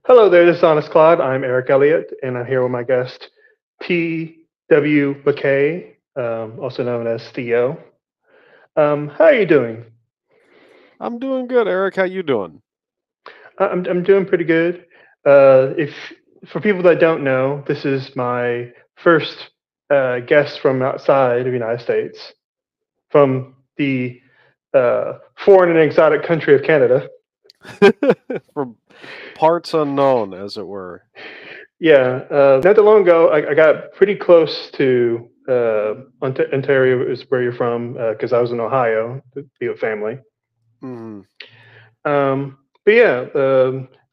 Hello there, this is Honest Klaud. I'm Erik Elliott, and I'm here with my guest, T.W. MacKay, also known as Theo. How are you doing? I'm doing good, Eric. How you doing? I'm doing pretty good. If for people that don't know, this is my first guest from outside of the United States, from the foreign and exotic country of Canada. From parts unknown, as it were. Yeah, not that long ago, I got pretty close to Ontario, is where you're from, because I was in Ohio to be with family. Hmm. But yeah,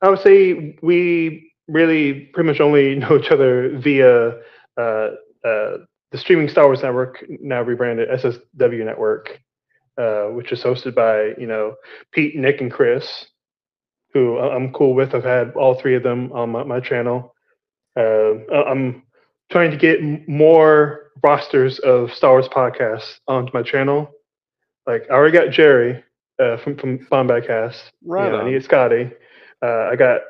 I would say we really pretty much only know each other via uh, the streaming Star Wars network, now rebranded SSW Network, which is hosted by Pete, Nick, and Chris, who I'm cool with. I've had all three of them on my channel. I'm trying to get more rosters of Star Wars podcasts onto my channel. Like I already got Jerry from Bombay Cast. Right I on. need Scotty. I got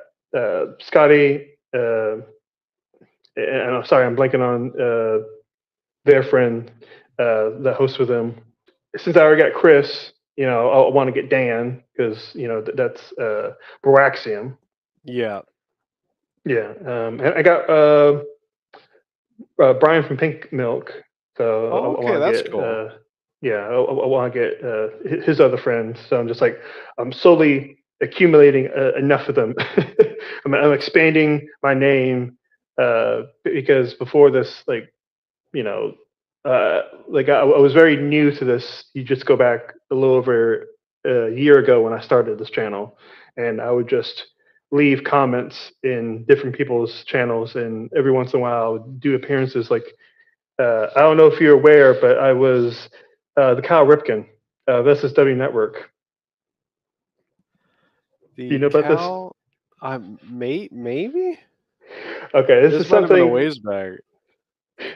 Scotty. And I'm sorry, I'm blanking on their friend that hosts with them. Since I already got Chris, I want to get Dan because that's Boraxium. Yeah. Yeah, and I got Brian from Pink Milk. So Oh, I okay, want to that's get, cool. yeah, I want to get his other friends. So I'm just like, I'm slowly accumulating enough of them. I'm expanding my name because before this, you know, I was very new to this. You just go back a little over a year ago when I started this channel, and I would just leave comments in different people's channels, and every once in a while I would do appearances. Like I don't know if you're aware, but I was the Kyle Ripken of SSW Network. Do you The know about this? cow, maybe Okay, this this is might have been a something. ways back.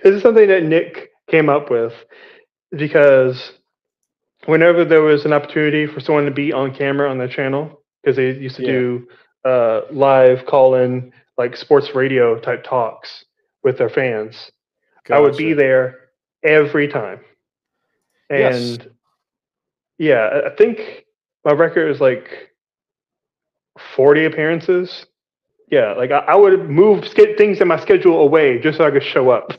This is something that Nick came up with because whenever there was an opportunity for someone to be on camera on their channel, because they used to Yeah, do live call in like sports radio type talks with their fans, I would be gotcha. there every time. Yes, And yeah, I think my record is like 40 appearances. Yeah, like I would move things in my schedule away just so I could show up.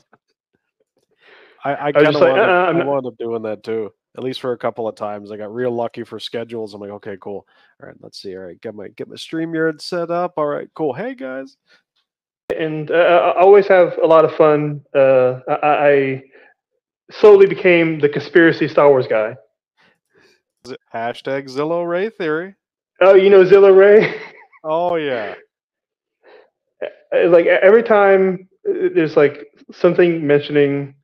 I I was kind just of like, wound up. I'm I not. wound up doing that too. At least for a couple of times, I got real lucky for schedules. I'm like, okay, cool. All right, let's see. All right, get my StreamYard set up. All right, cool. Hey guys. And I always have a lot of fun. I slowly became the conspiracy Star Wars guy. Hashtag Zillow Ray Theory. Oh, you know Zilla Ray? Oh yeah. Like every time there's like something mentioning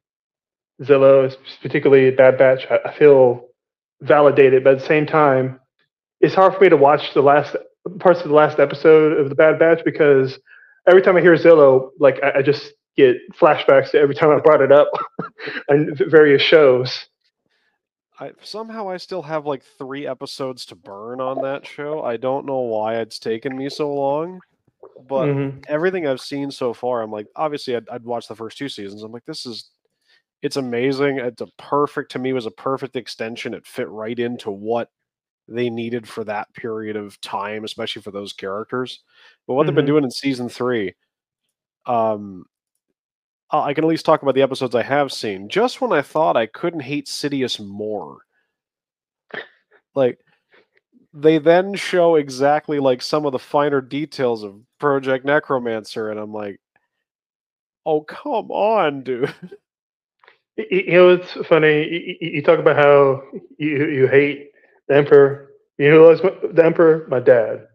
Zillow, particularly Bad Batch, I feel validated, but at the same time, it's hard for me to watch the last parts of the last episode of the Bad Batch because every time I hear Zillow, like I just get flashbacks to every time I brought it up on various shows. I still have like 3 episodes to burn on that show. I don't know why it's taken me so long, but Hmm. everything I've seen so far, I'm like, obviously I'd watched the first 2 seasons. I'm like, it's amazing. It's a perfect to me was a perfect extension. It fit right into what they needed for that period of time, especially for those characters. But what they've been Hmm. doing in season 3, um, I can at least talk about the episodes I have seen. Just when I thought I couldn't hate Sidious more, like they then show exactly like some of the finer details of Project Necromancer, and I'm like, oh come on, dude. It's funny. You talk about how you hate the Emperor. You know who loves the Emperor? My dad.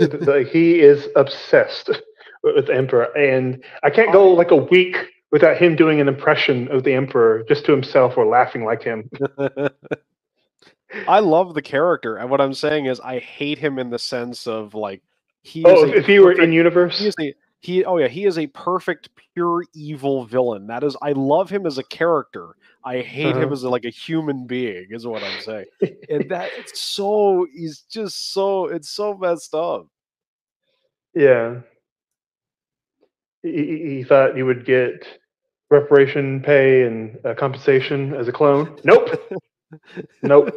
Like he is obsessed with the Emperor, and I can't go I like a week without him doing an impression of the Emperor just to himself or laughing like him. I love the character, and what I'm saying is I hate him in the sense of like he Oh, is a if you were in perfect he universe. is a he oh yeah, he is a perfect pure evil villain. That is I love him as a character. I hate him Uh-huh. as like a human being is what I'm saying. And that it's so he's just so it's so messed up. Yeah. He thought he would get reparation pay and compensation as a clone. Nope. Nope.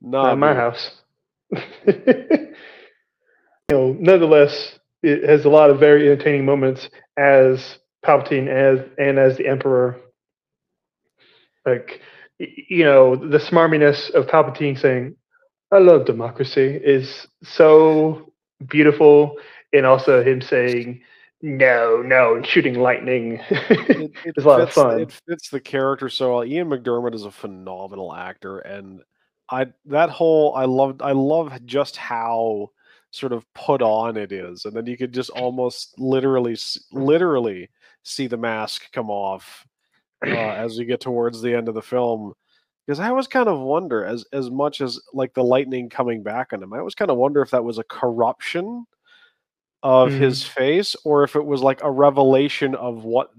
Not Nah, in my dude. house. Nonetheless, it has a lot of very entertaining moments as Palpatine as the Emperor. Like, the smarminess of Palpatine saying, "I love democracy" is so beautiful, and also him saying, "No, no," and shooting lightning It is a lot of fits fun. it fits the character so well. Ian McDermott is a phenomenal actor, and I love just how sort of put on it is, and then you could just almost literally see the mask come off as we get towards the end of the film. Because I always kind of wonder, as much as like the lightning coming back on him, I always kind of wonder if that was a corruption of his Mhm. face, or if it was like a revelation of what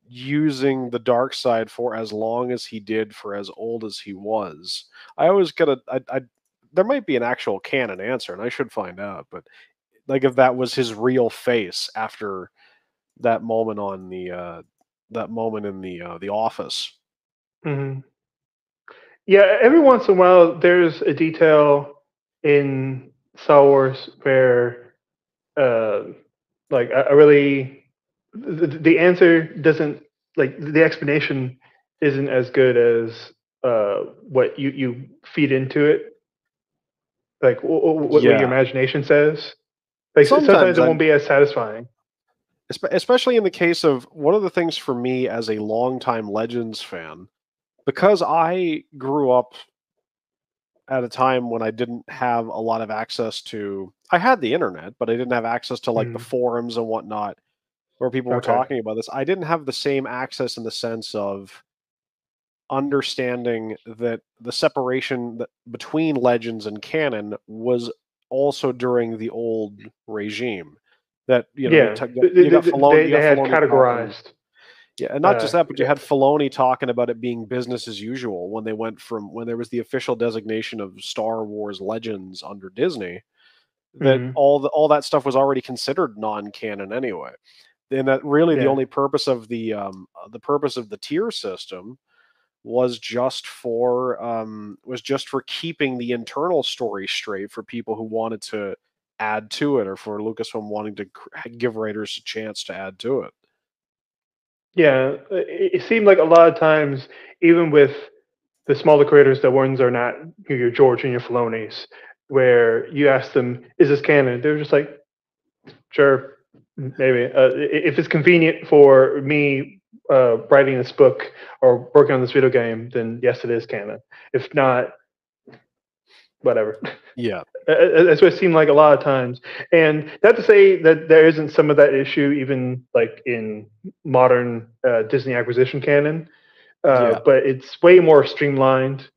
using the dark side for as long as he did for as old as he was. I always gotta I there might be an actual canon answer, and I should find out, but like if that was his real face after that moment on that moment in the office. Mhm. Yeah, every once in a while, there's a detail in Star Wars where, uh, like, I really, the answer doesn't, like, the explanation isn't as good as what you feed into it, like what your Yeah. imagination says. Like, sometimes Sometimes it I'm won't be as satisfying. especially in the case of one of the things for me as a longtime Legends fan, because I grew up at a time when I didn't have a lot of access to I had the internet, but I didn't have access to like the Mm, forums and whatnot where people were okay. talking about this. I didn't have the same access in the sense of understanding that the separation between legends and canon was also during the old regime. That Yeah, you got Filoni, they had talking, categorized. yeah, and not Uh, just that, but you had Filoni talking about it being business as usual when they went from when there was the official designation of Star Wars Legends under Disney, that mhm, all that stuff was already considered non-canon anyway. And that really the yeah. only purpose of the purpose of the tier system was just for keeping the internal story straight for people who wanted to add to it, or for Lucasfilm wanting to give writers a chance to add to it. Yeah, it seemed like a lot of times, even with the smaller creators, the ones are not your George and your Filoni's, where you ask them, "Is this canon?" They're just like, "Sure, maybe." If it's convenient for me writing this book or working on this video game, then yes, it is canon. If not, whatever. Yeah, That's what it seemed like a lot of times. And not to say that there isn't some of that issue, even like in modern Disney acquisition canon, yeah, but it's way more streamlined.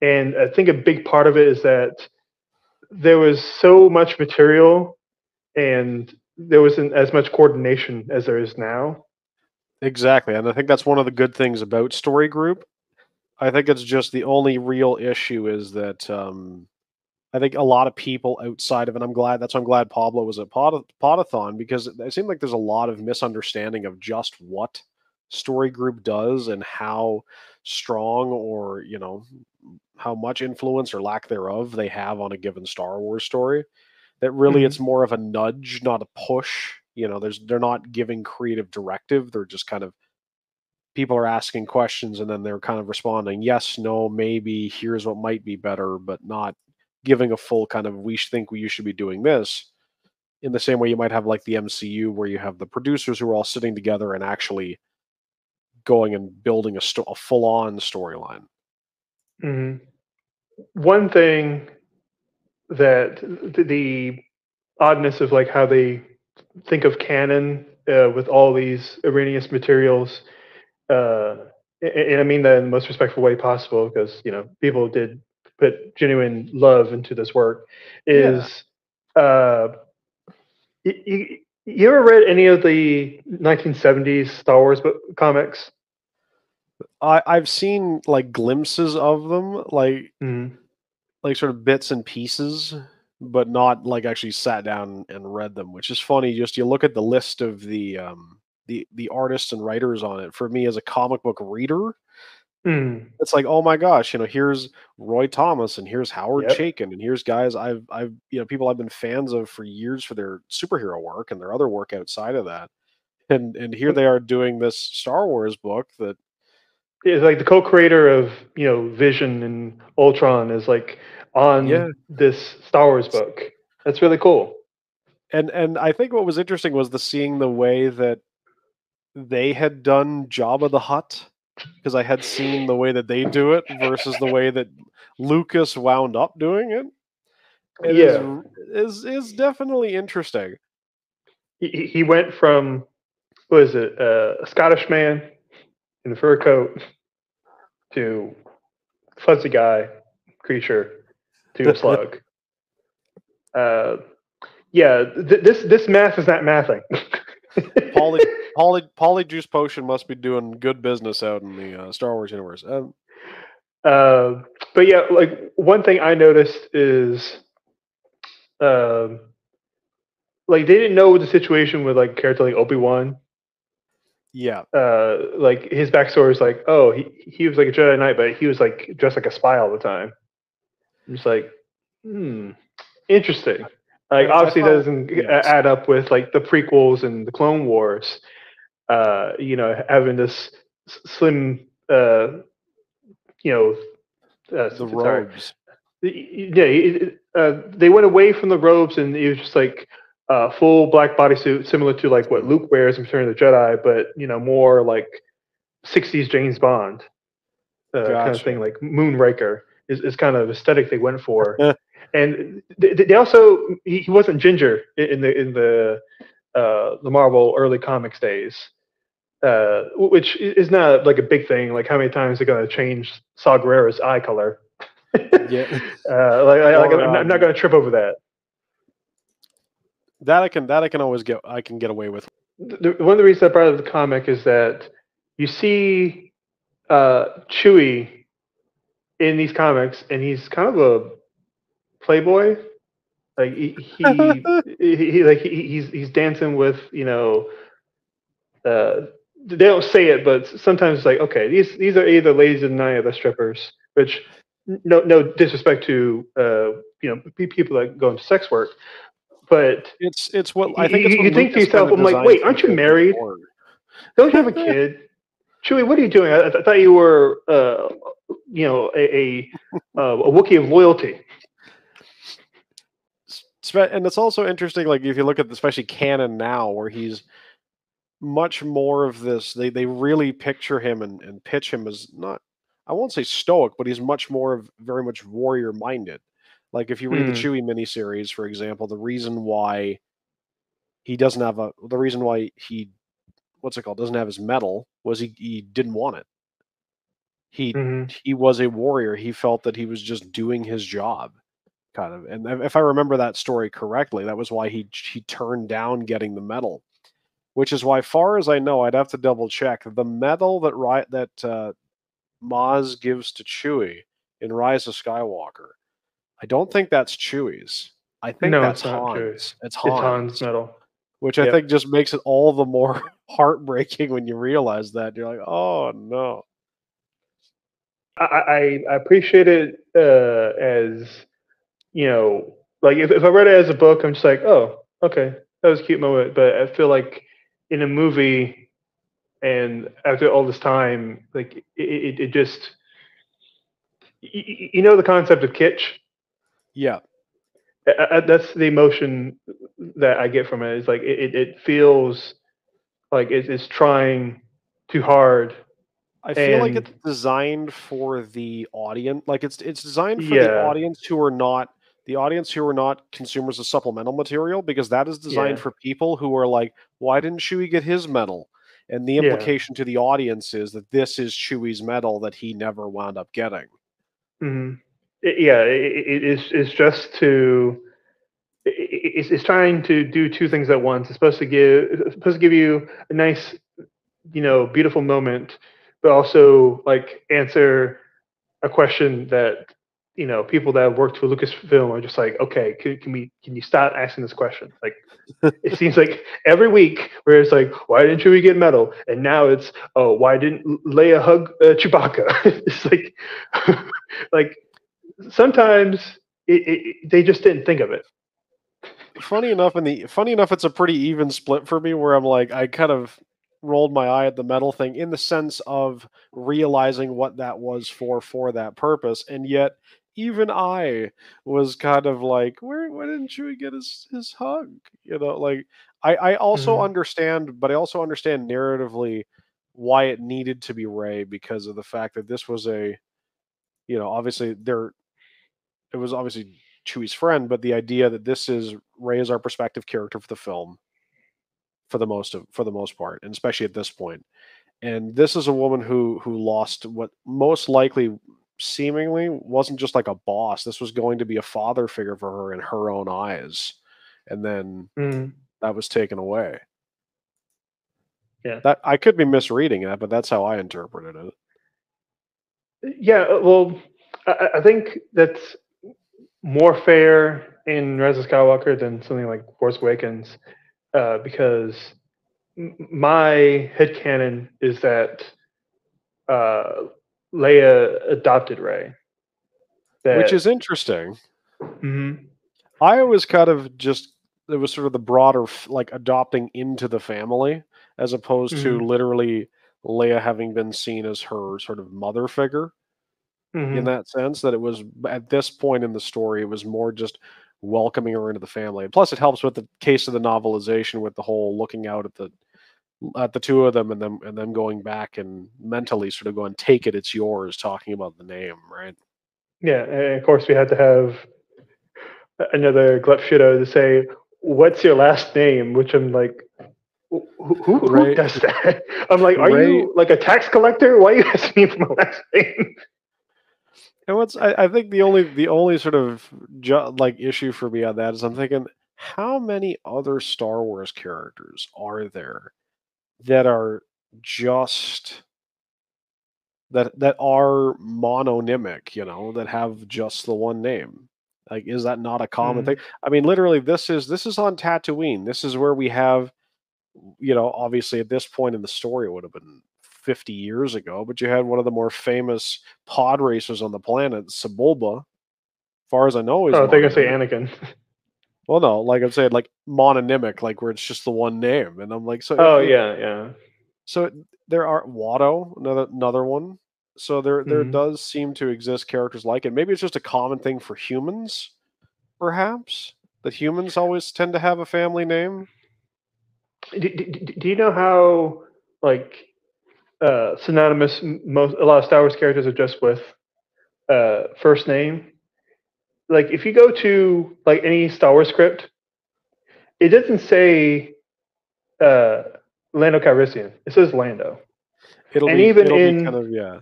And I think a big part of it is that there was so much material and there wasn't as much coordination as there is now. exactly. And I think that's one of the good things about Story Group. I think it's just the only real issue is that I think a lot of people outside of it, that's why I'm glad Pablo was at Podathon, because it seemed like there's a lot of misunderstanding of just what Story Group does and how strong, or how much influence or lack thereof they have on a given Star Wars story. That really it's Mm-hmm. more of a nudge, not a push. They're not giving creative directive. They're just kind of people are asking questions, and then they're kind of responding yes, no, maybe, here's what might be better, but not giving a full kind of we think you should be doing this, in the same way you might have like the MCU where you have the producers who are all sitting together and actually going and building a full-on storyline. Mm-hmm. One thing that the oddness of like how they think of canon with all these erroneous materials, uh, and I mean that in the most respectful way possible, because people did put genuine love into this work. Yeah, Is uh, you ever read any of the 1970s Star Wars comics? I've seen like glimpses of them, like Mm. sort of bits and pieces, but not like actually sat down and read them, which is funny. Just you look at the list of the artists and writers on it. For me, as a comic book reader, Mm. it's like, oh my gosh, here's Roy Thomas and here's Howard Yep. Chaykin and here's guys I've people I've been fans of for years for their superhero work and their other work outside of that. And here they are doing this Star Wars book that It's like the co-creator of Vision and Ultron is like yeah. on this Star Wars book. That's really cool. And I think what was interesting was seeing the way that they had done Jabba the Hutt, because I had seen the way that they do it versus the way that Lucas wound up doing it. It Yeah, is definitely interesting. he went from, what is it, a Scottish man in a fur coat to fuzzy guy creature to a slug. Yeah, this math is not mathing. Polyjuice Potion must be doing good business out in the Star Wars universe. But yeah, like one thing I noticed is, um, like they didn't know the situation with like a character like Obi-Wan. Yeah, Like his backstory is like, oh, he was like a Jedi Knight, but he was like dressed like a spy all the time. I'm just like, interesting. Like obviously, it doesn't add up with like the prequels and the Clone Wars. Having this slim, the robes. They went away from the robes, and it was just like full black bodysuit, similar to like what Luke wears in Return of the Jedi, but more like '60s James Bond kind of thing, like Moonraker is kind of aesthetic they went for. And they also he wasn't ginger in the Marvel early comics days, which is not like a big thing. Like how many times they're going to change Saw Gerrera's eye color? Yeah, I'm not going to trip over that. That I can always get away with. One of the reasons I brought up the comic is that you see Chewie in these comics, and he's kind of a playboy. Like he's dancing with they don't say it, but sometimes it's like, okay, these are either ladies of the night or the strippers. Which no disrespect to people that go into sex work, but it's what I think. You think to yourself, I'm like, wait, aren't you married? Don't you have a kid? Chewie, what are you doing? I thought you were a Wookiee of loyalty. And it's also interesting, like if you look at especially canon now, where he's much more of this. They really picture him and pitch him as not, I won't say stoic, but he's much more of very much warrior minded. Like if you read the Chewie miniseries, for example, the reason why he doesn't have the reason why he doesn't have his medal was he didn't want it. He was a warrior. He felt that he was just doing his job, kind of. And if I remember that story correctly, that was why he turned down getting the medal. Which is why, far as I know, I'd have to double check the medal that Maz gives to Chewie in Rise of Skywalker. I don't think that's Chewie's. I think that's Han's. It's Han's medal, which I think just makes it all the more heartbreaking when you realize that. You're like, oh no. I appreciate it as like if I read it as a book, I'm just like, oh, okay, that was a cute moment. But I feel like in a movie, and after all this time, like it just the concept of kitsch. Yeah, that's the emotion that I get from it. It's like it feels like it's trying too hard. I feel like it's designed for the audience. Like it's designed for the audience who are not consumers of supplemental material, because that is designed for people who are like, why didn't Chewie get his medal? And the implication to the audience is that this is Chewie's medal that he never wound up getting. Mm-hmm. It's just to. It's trying to do two things at once. It's supposed to give you a nice, beautiful moment, but also like answer a question that people that have worked with Lucasfilm are just like, okay, can you stop asking this question? Like, it seems like every week where it's like, why didn't Chewie get medal? And now it's, oh, why didn't Leia hug Chewbacca? It's like, like sometimes they just didn't think of it. Funny enough, it's a pretty even split for me. Where I'm like, I kind of rolled my eye at the medal thing in the sense of realizing what that was for that purpose, and yet even I was kind of like, why didn't Chewie get his hug? Like I also Mm-hmm. understand, but I also understand narratively why it needed to be Rey because of the fact that this was obviously it was obviously Chewie's friend, but the idea that this is Rey is our perspective character for the film for the most part, and especially at this point. And this is a woman who lost what most likely seemingly wasn't just like a boss. This was going to be a father figure for her in her own eyes. And then Mm-hmm. that was taken away. Yeah. That I could be misreading that, but that's how I interpreted it. Yeah. Well, I think that's more fair in Rise of Skywalker than something like Force Awakens, because my headcanon is that uh, Leia adopted Rey. Which That is interesting. mhm. I was kind of just it was sort of the broader like adopting into the family as opposed to Mhm. literally Leia having been seen as her sort of mother figure in Mhm. that sense that it was at this point in the story it was more just welcoming her into the family. And plus it helps with the case of the novelization with the whole looking out at the two of them and then going back and mentally sort of going take it it's yours talking about the name, right? Yeah, and of course we had to have another Glepshido to say, "What's your last name?" Which I'm like, who Ray does that? I'm like, are Ray you like a tax collector? Why are you asking me for my last name? And I think the only sort of like issue for me on that is I'm thinking how many other Star Wars characters are there that are just that are mononymic, that have just the one name. Like, is that not a common thing? Mm, I mean, literally, this is on Tatooine. This is where we have, obviously at this point in the story, it would have been 50 years ago, but you had one of the more famous pod racers on the planet, Sebulba. Far as I know, is oh, they're gonna say mononymic. Anakin. Well, no, like I'm saying, like mononymic, like where it's just the one name, and I'm like, so Oh yeah, yeah. there are Watto, another one. So there Mm. does seem to exist characters like it. Maybe it's just a common thing for humans, perhaps that humans always tend to have a family name. Do you know how like synonymous most a lot of Star Wars characters are just with first name? Like if you go to like any Star Wars script, it doesn't say uh, Lando Calrissian. It says Lando. It'll And be even it'll be kind in of yeah.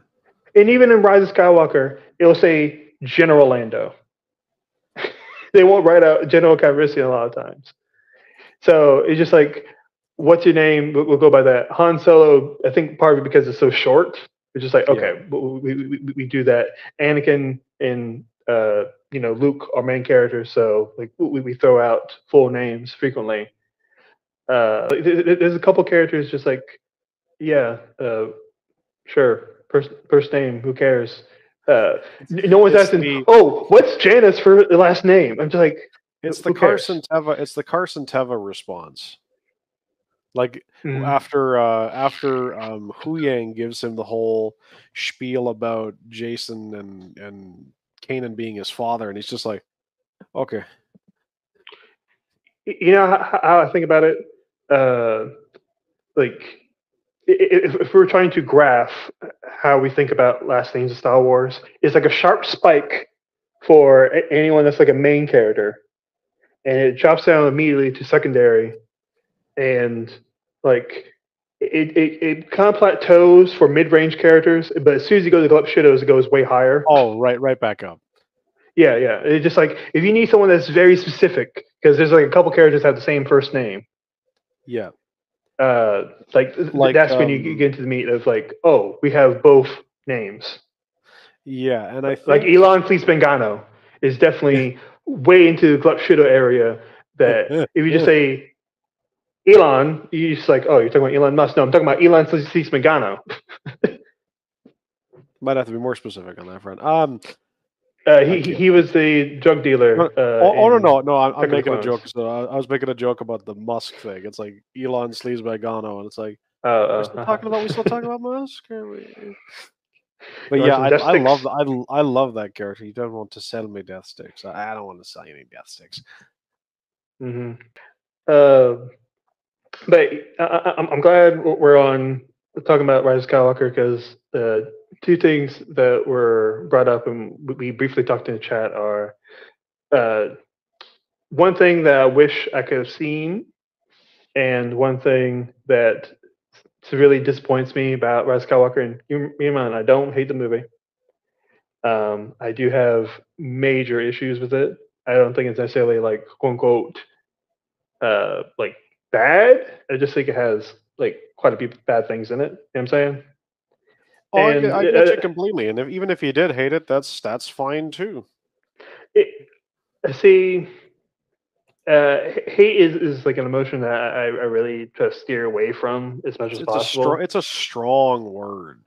Rise of Skywalker, it'll say General Lando. They won't write out General Calrissian a lot of times. So it's just like, what's your name? We'll go by that. Han Solo, I think partly because it's so short. It's just like, Yeah. okay, we do that. Anakin and Luke are main characters, so like we throw out full names frequently. Like, there's a couple characters just like, yeah, sure, first name, who cares? No one's It's asking, the oh, what's Janice for the last name? I'm just like, it's the who cares? Carson Teva response. Like Mm-hmm. after Hu Yang gives him the whole spiel about Jason and Kanan being his father, and he's just like, okay, You know how I think about it? Uh, like, if we're trying to graph how we think about last names of Star Wars, it's like a sharp spike for anyone that's like a main character, and it drops down immediately to secondary, and like it kind of plateaus for mid-range characters, but as soon as you go to the Shadows, it goes way higher. oh right back up. Yeah, yeah. It's just like if you need someone that's very specific, because there's like a couple characters that have the same first name. Yeah, Like like that's when you get into the meat of like, oh, we have both names. Yeah, and I Like think Elon Fleece is definitely way into the Gluck Shido area. That if you just say Elon, you just like, oh, you're talking about Elon Musk. No, I'm talking about Elon Fleece might have to be more specific on that front. I can't. He was the drug dealer No, in no. I'm Attack of the making a Clones. joke. So I was making a joke about the Musk thing. It's like Elon sleaze by Gano, and it's like we still talking about Musk? But You want yeah, some death sticks? I love that character. You don't want to sell me death sticks. I don't want to sell you any death sticks. Mm-hmm. Uh, but I'm glad we're on talking about Rise of Skywalker because two things that were brought up and we briefly talked in the chat are uh, one thing that I wish I could have seen, and one thing that severely disappoints me about Rise of Skywalker. And me and mine, I don't hate the movie. I do have major issues with it. I don't think it's necessarily like quote unquote like bad. I just think it has like quite a few bad things in it. You know what I'm saying? Oh, And I get you completely. And even if you did hate it, that's fine too. it, see, hate is like an emotion that I really try to steer away from as much as possible. It's a strong word.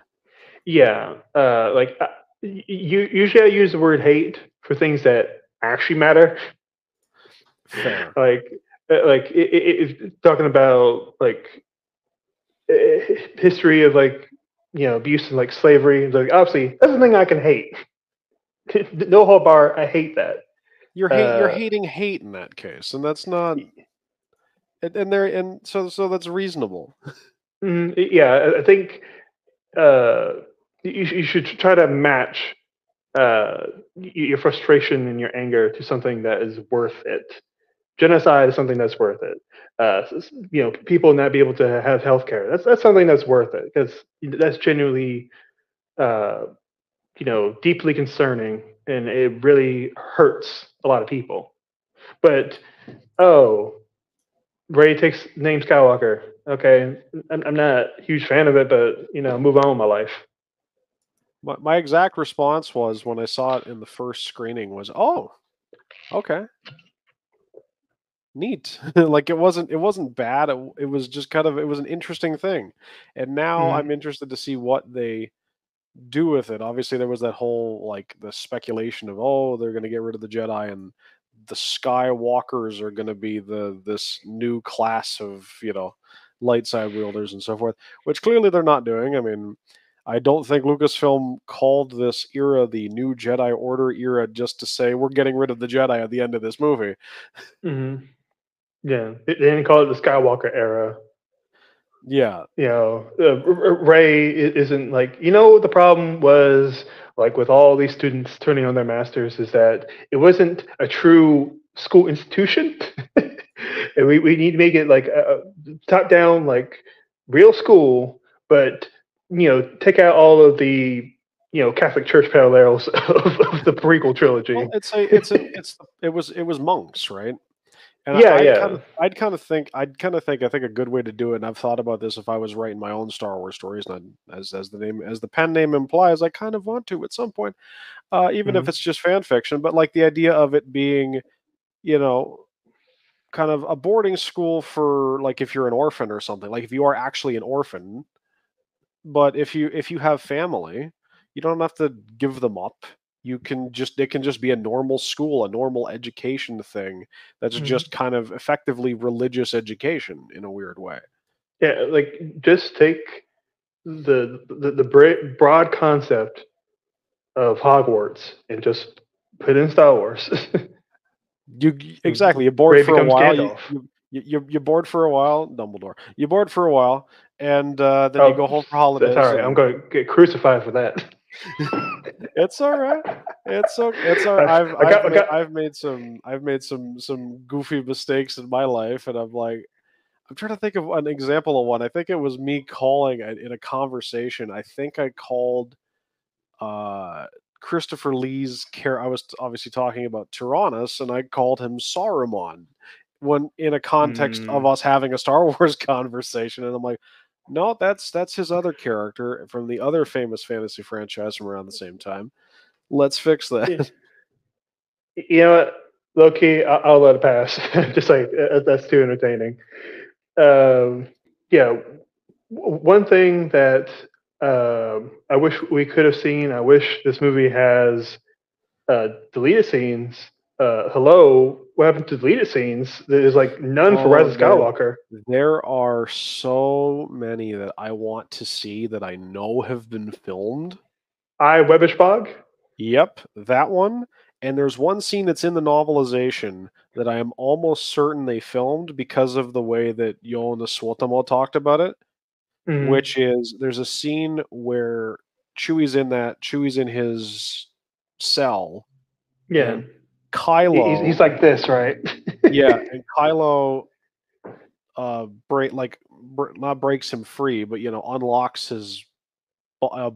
Yeah, like usually I use the word hate for things that actually matter. Fair. Like talking about like history of like abuse and like slavery. Like obviously that's the thing I can hate. No whole bar. I hate that. You're hating hate in that case, and that's not. And so that's reasonable. Yeah, I think you should try to match your frustration and your anger to something that is worth it. Genocide is something that's worth it. People not be able to have health care. That's something that's worth it because that's genuinely, uh, deeply concerning and it really hurts a lot of people. But oh, Ray takes name Skywalker. Okay, I'm not a huge fan of it, but move on with my life. My exact response was when I saw it in the first screening was, "Oh, okay, neat." Like it wasn't bad. It was just it was an interesting thing, and now Mm-hmm. I'm interested to see what they do with it. Obviously, there was that whole like the speculation of, oh, they're going to get rid of the Jedi and the Skywalkers are going to be this new class of light side wielders and so forth, which clearly they're not doing. I mean, I don't think Lucasfilm called this era the New Jedi Order era just to say we're getting rid of the Jedi at the end of this movie. Mm-hmm. Yeah, they didn't call it the Skywalker era. Yeah, Ray isn't like the problem was like with all these students turning on their masters is that it wasn't a true school institution, and we need to make it like a top down like real school, but take out all of the Catholic Church parallels of the prequel trilogy. well, it was monks, right? And Yeah, yeah. I'd kind of think I think a good way to do it, and I've thought about this if I was writing my own Star Wars stories, and as the pen name implies, I kind of want to at some point, even if Mhm. it's just fan fiction. But like the idea of it being, you know, kind of a boarding school for like if you're an orphan or something, like if you are actually an orphan, but if you have family, you don't have to give them up. You can just it can just be a normal school, a normal education thing that's Mhm. just kind of effectively religious education in a weird way. Yeah, like just take the broad concept of Hogwarts and just put in Star Wars. You exactly. You're bored Ray for a becomes while. Gandalf. You're bored for a while. Dumbledore. You're bored for a while, and then you Oh, go home for that's all holidays, right. I'm and going to get crucified for that. it's all right. It's all right. I got. I've made some goofy mistakes in my life, and I'm trying to think of an example of one. I think it was me calling in a conversation. I think I called uh, Christopher Lee's care. I was obviously talking about Tyrannus, and I called him Saruman when in a context of Mm, us having a Star Wars conversation. And I'm like, no, that's his other character from the other famous fantasy franchise from around the same time. Let's fix that. You know what? Low key, I'll let it pass. Just like that's too entertaining. Um, yeah, one thing that I wish we could have seen. I wish this movie has deleted scenes. Hello, what happened to deleted scenes? There's like none for Rise Oh, of Skywalker. there are so many that I want to see that I know have been filmed. I Webbish Bog. Yep, that one. And there's one scene that's in the novelization that I am almost certain they filmed because of the way that Jonas Swotamo talked about it, Mm, which is there's a scene where Chewie's in his cell, yeah, and Kylo, he's like this, right? yeah, and Kylo not breaks him free, but unlocks his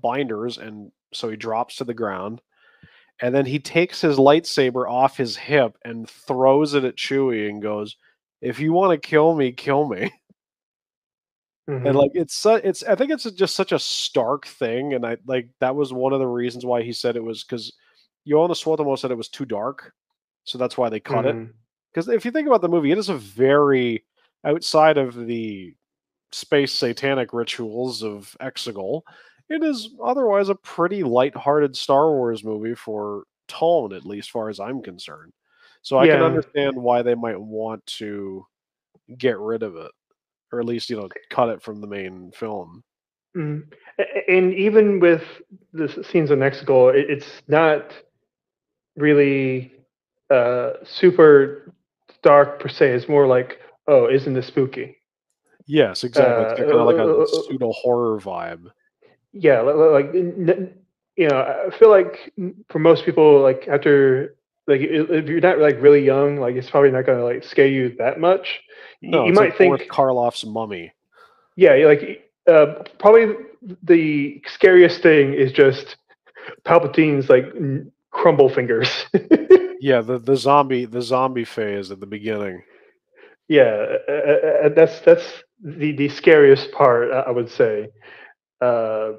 binders, and so he drops to the ground. And then he takes his lightsaber off his hip and throws it at Chewie and goes, "If you want to kill me, kill me." And Hmm. like it's I think it's just such a stark thing, and I like that was one of the reasons why he said it was because Jonas Swarthamo said it was too dark, so that's why they cut it. Hmm. Because if you think about the movie, it is a very outside of the space satanic rituals of Exegol, it is otherwise a pretty light-hearted Star Wars movie for tone, at least far as I'm concerned. So I can Yeah. understand why they might want to get rid of it, or at least cut it from the main film. Mm. And even with the scenes in Mexico, it's not really super dark per se. It's more like, oh, isn't this spooky? Yes, exactly. It's got kind of like a pseudo horror vibe. Yeah, like you know, I feel like for most people, like after like if you're not like really young, like it's probably not gonna like scare you that much. No, You it's like might Boris think, Karloff's Mummy. yeah, like probably the scariest thing is just Palpatine's like crumble fingers. Yeah, the zombie phase at the beginning. Yeah, that's the scariest part, I would say. Uh,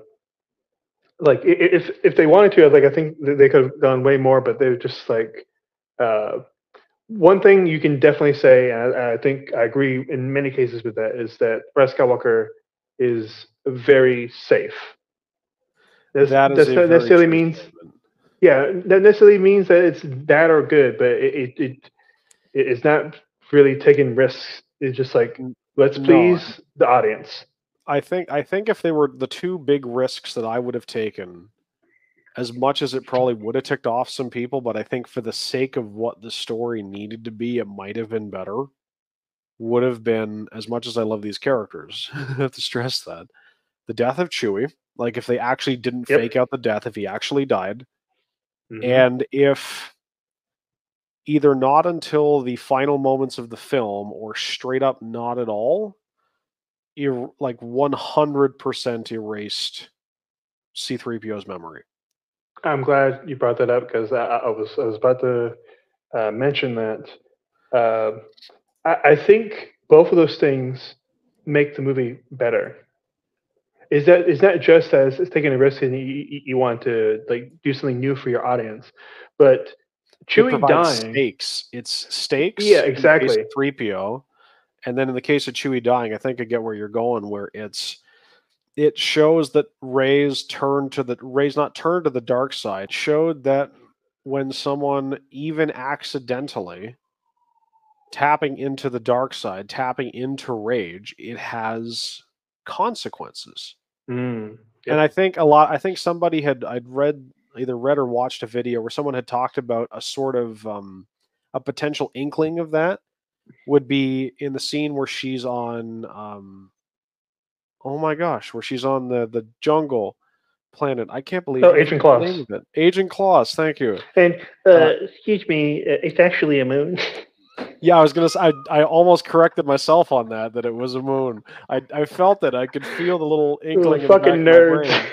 like if they wanted to, like I think they could have gone way more, but they're just like uh, one thing you can definitely say, and I think I agree in many cases with that, is that Rise Skywalker is very safe. That is That's a not very necessarily true means, statement. yeah, that necessarily means that it's bad or good, but it's not really taking risks. It's just like N- let's No, please the audience. I think if they were the two big risks that I would have taken, as much as it probably would have ticked off some people, but I think for the sake of what the story needed to be, it might have been better. Would have been, as much as I love these characters, I have to stress that the death of Chewie, like if they actually didn't Yep. fake out the death, if he actually died, Hmm. and if either not until the final moments of the film or straight up not at all, like 100% erased C3PO's memory. I'm glad you brought that up because I was about to mention that. Uh, I think both of those things make the movie better. Is not just as it's taking a risk and you want to like do something new for your audience, but It Chewie provides dying. stakes. It's Yeah, stakes in the case of exactly. 3PO, and then in the case of Chewie dying, I think I get where you're going, where it shows that Ray's not turned to the dark side. Showed that when someone even accidentally tapping into the dark side, tapping into rage, it has consequences. Mm, And yep. I think somebody I'd read or watched a video where someone had talked about a sort of a potential inkling of that would be in the scene where she's on oh my gosh, where she's on the jungle planet. I can't believe Oh, I Agent forget the name Claus. of it. Agent Claus, thank you. And Uh, excuse me, it's actually a moon. yeah, I was gonna say I almost corrected myself on that it was a moon. I felt it. I could feel the little Oh, inkling in the back fucking of my nerds. brain.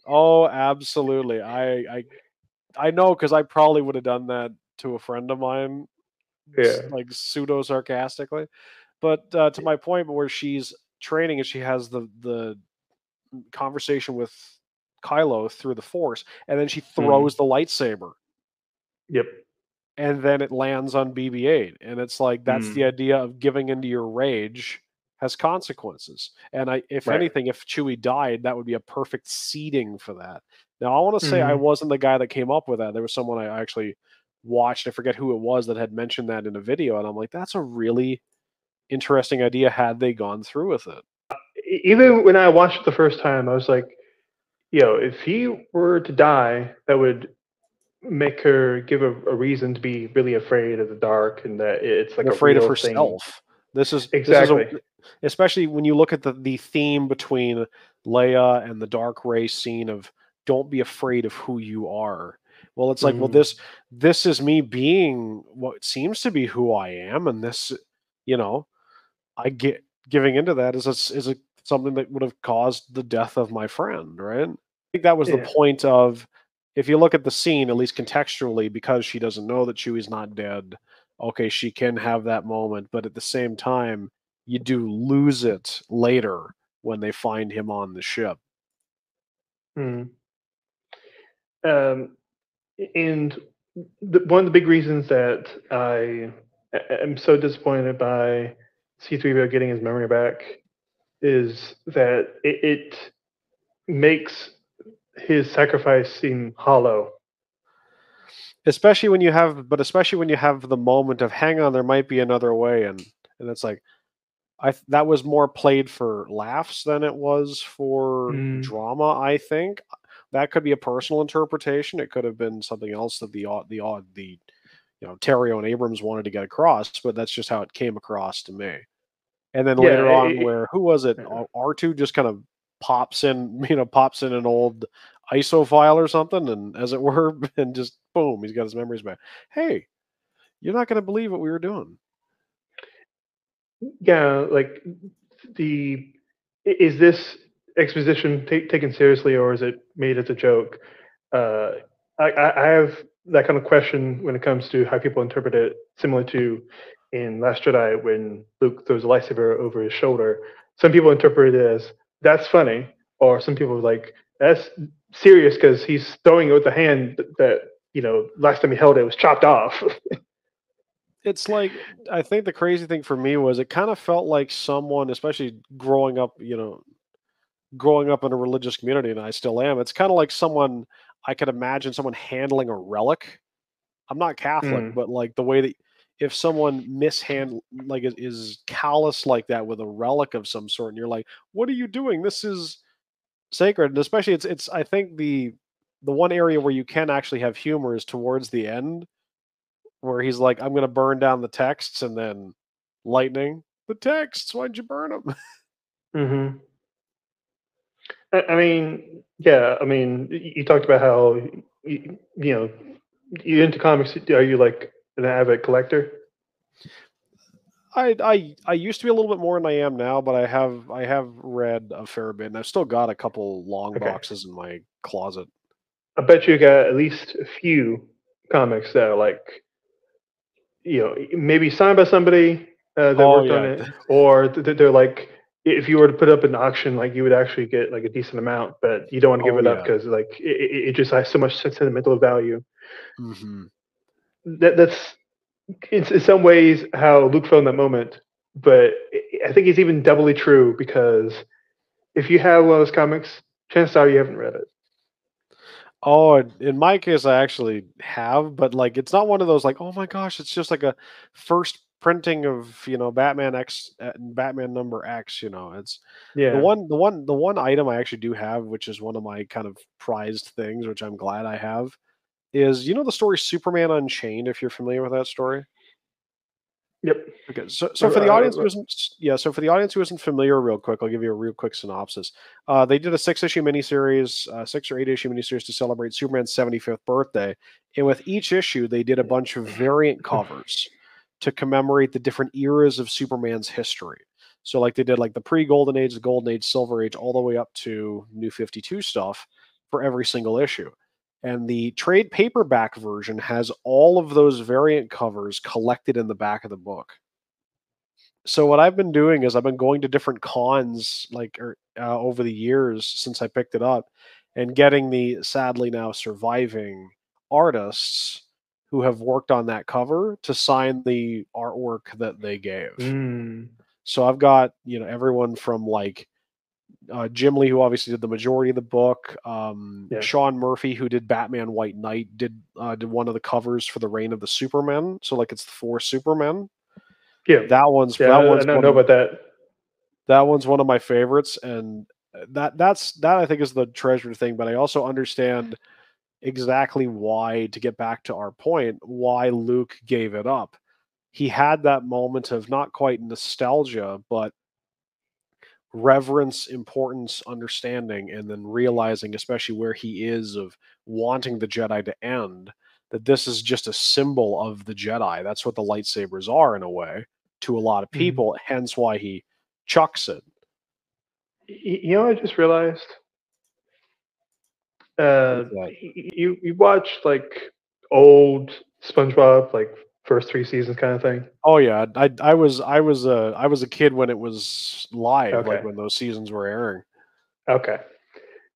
Oh, absolutely. I know because I probably would have done that to a friend of mine, Yeah. like pseudo sarcastically. But to my point, where she's training and she has the conversation with Kylo through the Force, and then she Mm. throws the lightsaber, Yep. and then it lands on BB-8, and it's like that's the Mm. idea of giving into your rage has consequences. And if Right. anything, if Chewie died, that would be a perfect seeding for that. Now, I want to say I Mhm. wasn't the guy that came up with that. There was someone I actually watched. I forget who it was that had mentioned that in a video, and I'm like, that's a really interesting idea. Had they gone through with it, Even when I watched it the first time, I was like, if he were to die, that would make her give a reason to be really afraid of the dark and that it's and like a afraid of real thing. herself. This is a Exactly. especially when you look at the theme between Leia and the dark race scene of don't be afraid of who you are. Well, it's like, well, Mm. this is me being what seems to be who I am, and this, you know, I get giving into that is a something that would have caused the death of my friend, right? I think that was the Yeah. point of if you look at the scene, at least contextually, because she doesn't know that Chewie's not dead, okay, she can have that moment, but at the same time, you do lose it later when they find him on the ship. Mm. Um, and one of the big reasons that am so disappointed by C-3PO getting his memory back is that it makes his sacrifice seem hollow. Especially when you have the moment of hang on, there might be another way, and it's like that was more played for laughs than it was for Mm. drama. I think that could be a personal interpretation. It could have been something else that the Terrio and Abrams wanted to get across, but that's just how it came across to me. And then Yeah. later on, where who was it? Yeah. R2 just kind of pops in an old ISO file or something, and as it were, and just boom, he's got his memories back. Hey, you're not going to believe what we were doing. Yeah, like is this exposition taken seriously or is it made as a joke? Uh, I have that kind of question when it comes to how people interpret it, similar to in Last Jedi when Luke throws a lightsaber over his shoulder. Some people interpret it as that's funny, or some people are like that's serious because he's throwing it with the hand that last time he held it was chopped off. It's like I think the crazy thing for me was it kind of felt like someone, especially growing up in a religious community, and I still am. It's kind of like someone I could imagine someone handling a relic. I'm not Catholic, Mm. but like the way that if someone like is callous like that with a relic of some sort, and you're like, "What are you doing? This is sacred." And especially, it's I think the one area where you can actually have humor is towards the end, where he's like, "I'm going to burn down the texts," and then lightning, the texts. Why'd you burn them? Hmm. I mean, yeah. I mean, you talked about how you into comics. Are you like an avid collector? I used to be a little bit more than I am now, but I have read a fair bit, and I've still got a couple long Okay, boxes in my closet. I bet you got at least a few comics that are like maybe signed by somebody that Oh worked on yeah. it, or they're like if you were to put up an auction, like you would actually get like a decent amount, but you don't want to give Oh it up yeah. because like it just has so much sentimental value. Hmm. That's in some ways how Luke felt in that moment, but I think it's even doubly true because if you have one of those comics, chances are you haven't read it. Oh, in my case, I actually have, but like it's not one of those like, oh my gosh, it's just like a first printing of Batman X, Batman number X. It's Yeah. the one item I actually do have, which is one of my kind of prized things, which I'm glad I have, is the story Superman Unchained. If you're familiar with that story. Yep. Okay, so for the audience Uh, who isn't, yeah, so for the audience who isn't familiar, real quick, I'll give you a real quick synopsis. They did a 6-issue miniseries, 6 or 8 issue miniseries to celebrate Superman's 75th birthday, and with each issue, they did a bunch of variant covers to commemorate the different eras of Superman's history. So, like they did, like the pre-Golden Age, the Golden Age, Silver Age, all the way up to New 52 stuff for every single issue. And the trade paperback version has all of those variant covers collected in the back of the book. So what I've been doing is I've been going to different cons over the years since I picked it up, and getting the sadly now surviving artists who have worked on that cover to sign the artwork that they gave. Mm. So I've got, everyone from like Jim Lee, who obviously did the majority of the book. Yeah. Sean Murphy, who did Batman White Knight, did one of the covers for the Reign of the Supermen. So like it's the 4 Supermen. Yeah. That one's I don't know about that. That one's one of my favorites, and that I think is the treasured thing. But I also understand exactly why, to get back to our point, why Luke gave it up. He had that moment of not quite nostalgia, but reverence, importance, understanding, and then realizing, especially where he is, of wanting the Jedi to end, that this is just a symbol of the Jedi. That's what the lightsabers are, in a way, to a lot of people, hence why he chucks it. You know, I just realized, you watch like old SpongeBob, like first 3 seasons kind of thing. Oh yeah, I was a kid when it was live, like Okay. when those seasons were airing. Okay.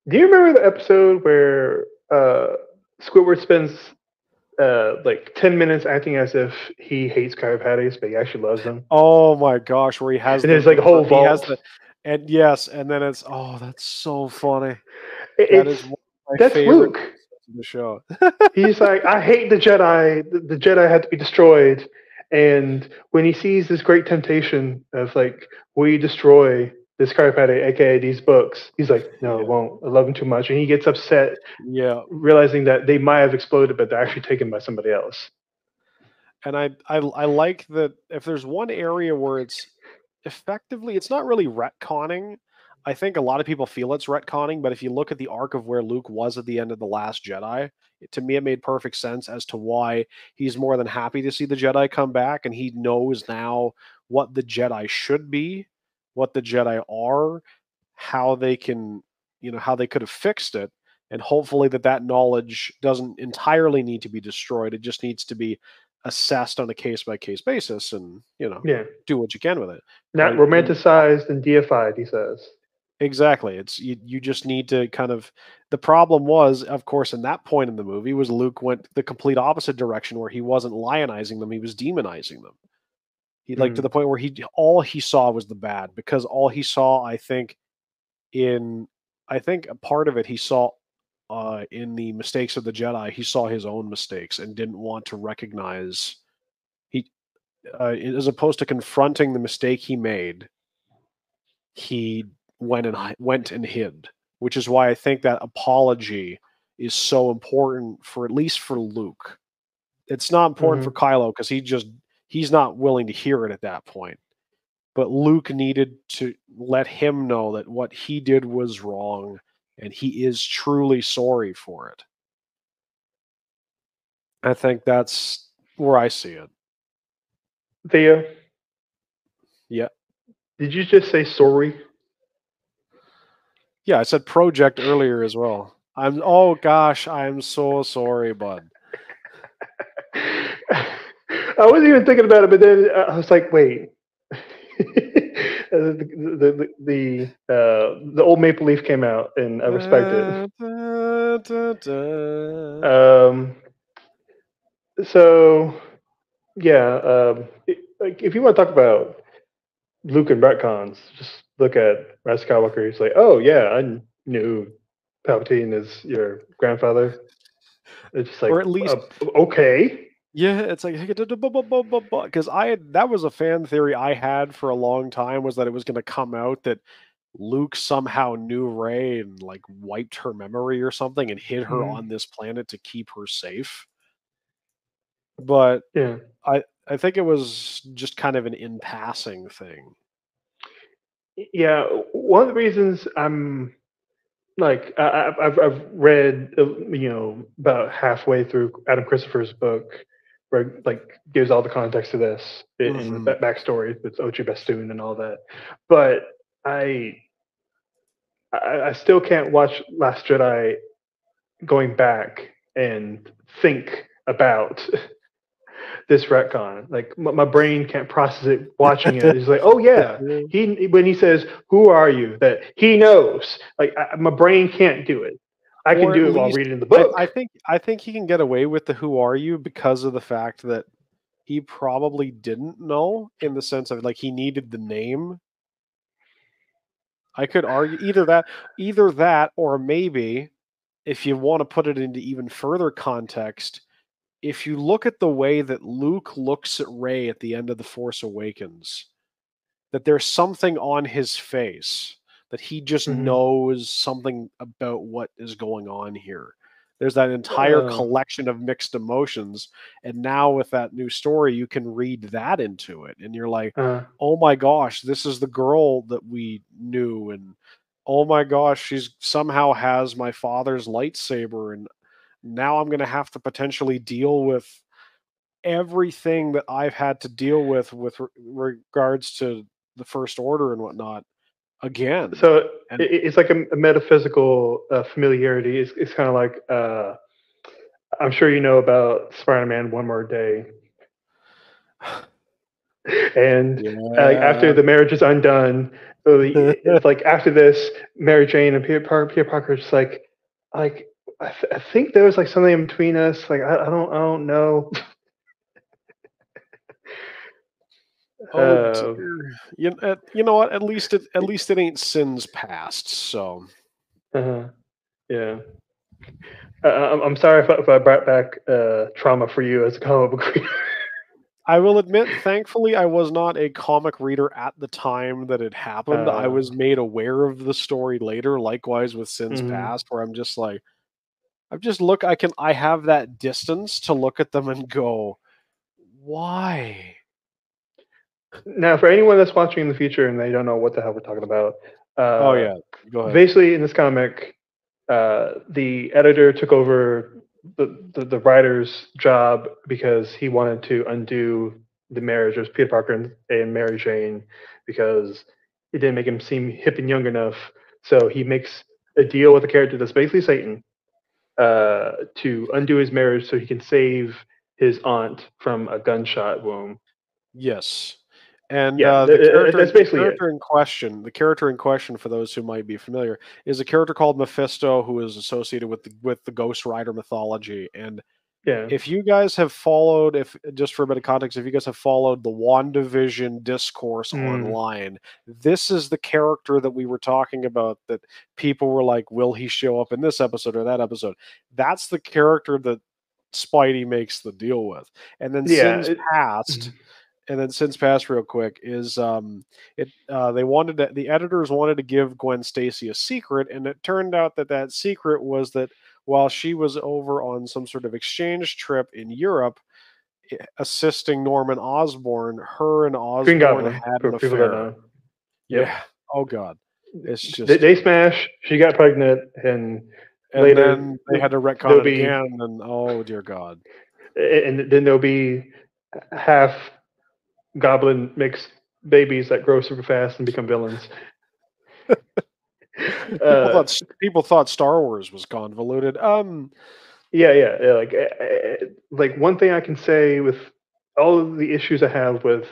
Do you remember the episode where Squidward spends like 10 minutes acting as if he hates Krabby Patties, but he actually loves them? Oh my gosh, where he has And there's like a whole he has vault. and yes, and then it's that's so funny. That It's is one of my that's favorite Luke. episodes of the show. He's like, I hate the Jedi. The Jedi had to be destroyed. And when he sees this great temptation of like, will you destroy this Krabby Patty, aka these books? He's like, no, I Yeah. won't. I love them too much. And he gets upset, Yeah. realizing that they might have exploded, but they're actually taken by somebody else. And I like that. If there's one area where it's effectively, it's not really retconning. I think a lot of people feel it's retconning, but if you look at the arc of where Luke was at the end of The Last Jedi, to me it made perfect sense as to why he's more than happy to see the Jedi come back, and he knows now what the Jedi should be, what the Jedi are, how they can, how they could have fixed it, and hopefully that knowledge doesn't entirely need to be destroyed. It just needs to be assessed on a case by case basis, and Yeah. do what you can with it. Not Right? romanticized and deified, he says. Exactly. It's you just need to kind of, the problem was, of course, in that point in the movie, was Luke went the complete opposite direction, where he wasn't lionizing them, he was demonizing them. He, like, to the point where all he saw was the bad, because all he saw, I think a part of it, he saw in the mistakes of the Jedi, he saw his own mistakes and didn't want to recognize, he as opposed to confronting the mistake he made, he went and hid, which is why I think that apology is so important, for at least for Luke. It's not important for Kylo, because he's not willing to hear it at that point. But Luke needed to let him know that what he did was wrong, and he is truly sorry for it. I think that's where I see it. Theo? Yeah. Did you just say sorry? Yeah, I said project earlier as well. Oh gosh, I'm so sorry, bud. I wasn't even thinking about it, but then I was like, wait. The old Maple Leaf came out, and I respect it. So yeah, like if you want to talk about Luke and retcons, just look at Rise of Skywalker. He's like, oh yeah, I knew Palpatine is your grandfather. It's just like, or at least okay. Yeah, it's like, because that was a fan theory I had for a long time, was that it was going to come out that Luke somehow knew Rey and like wiped her memory or something and hid her on this planet to keep her safe. But Yeah, I think it was just kind of an in passing thing. yeah. One of the reasons I'm like I've read about halfway through Adam Christopher's book, where it, like, gives all the context to this in the backstory with Ochi Bestoon and all that. But I still can't watch Last Jedi going back and think about this retcon. Like my brain can't process it watching it. It's like, oh yeah, when he says, "Who are you?" that he knows. Like my brain can't do it. I can or at do it while least reading the book. I think he can get away with the "Who are you?" because of the fact that he probably didn't know, in the sense of like he needed the name. I could argue either that, or maybe if you want to put it into even further context, if you look at the way that Luke looks at Rey at the end of The Force Awakens, that there's something on his face that he just Hmm. knows something about what is going on here. There's that entire Uh, collection of mixed emotions, and now with that new story, you can read that into it, and you're like, uh, "Oh my gosh, this is the girl that we knew," and "Oh my gosh, she's somehow has my father's lightsaber," and now I'm going to have to potentially deal with everything that I've had to deal with regards to the First Order and whatnot again. so And it's like a metaphysical familiarity. It's kind of like I'm sure you know about Spider-Man One More Day, and after yeah, the marriage is undone, it's like after this, Mary Jane and Peter Parker are just like I think there was like something in between us. Like I don't know. oh dear. You know what? At least it ain't sins past. So Uh, yeah. I'm sorry if I brought back trauma for you as a comic book reader. I will admit, thankfully, I was not a comic reader at the time that it happened. I Uh, was made aware of the story later. Likewise with Sins mhm. Past, where I'm just like, I have that distance to look at them and go, why? Now, for anyone that's watching in the future and they don't know what the hell we're talking about, Oh uh, yeah, go ahead. basically in this comic, the editor took over the writer's job because he wanted to undo the marriage of Peter Parker and Mary Jane because it didn't make him seem hip and young enough. So he makes a deal with a character that's basically Satan to undo his marriage so he can save his aunt from a gunshot wound. Yes. And Yeah, that's the basically it. character in question, for those who might be familiar, is a character called Mephisto, who is associated with the Ghost Rider mythology. And Yeah. if you guys have followed, if just for a bit of context, if you guys have followed the WandaVision discourse Mm, online, this is the character that we were talking about. That people were like, "Will he show up in this episode or that episode?" That's the character that Spidey makes the deal with. And then yeah. Sins Past and then since past real quick is the editors wanted to give Gwen Stacy a secret, and it turned out that secret was that while she was over on some sort of exchange trip in Europe assisting Norman Osborn, her and Green Osborn Goblin, had for an people that affair. know. Yep. Yeah. Oh god. It's They, just they smash. She got pregnant, and and later then they had to retcon there'll it again, be, and oh dear god. and then there'll be half goblin mixed babies that grow super fast and become villains. people Uh, thought people thought Star Wars was convoluted. yeah. Like one thing I can say with all of the issues I have with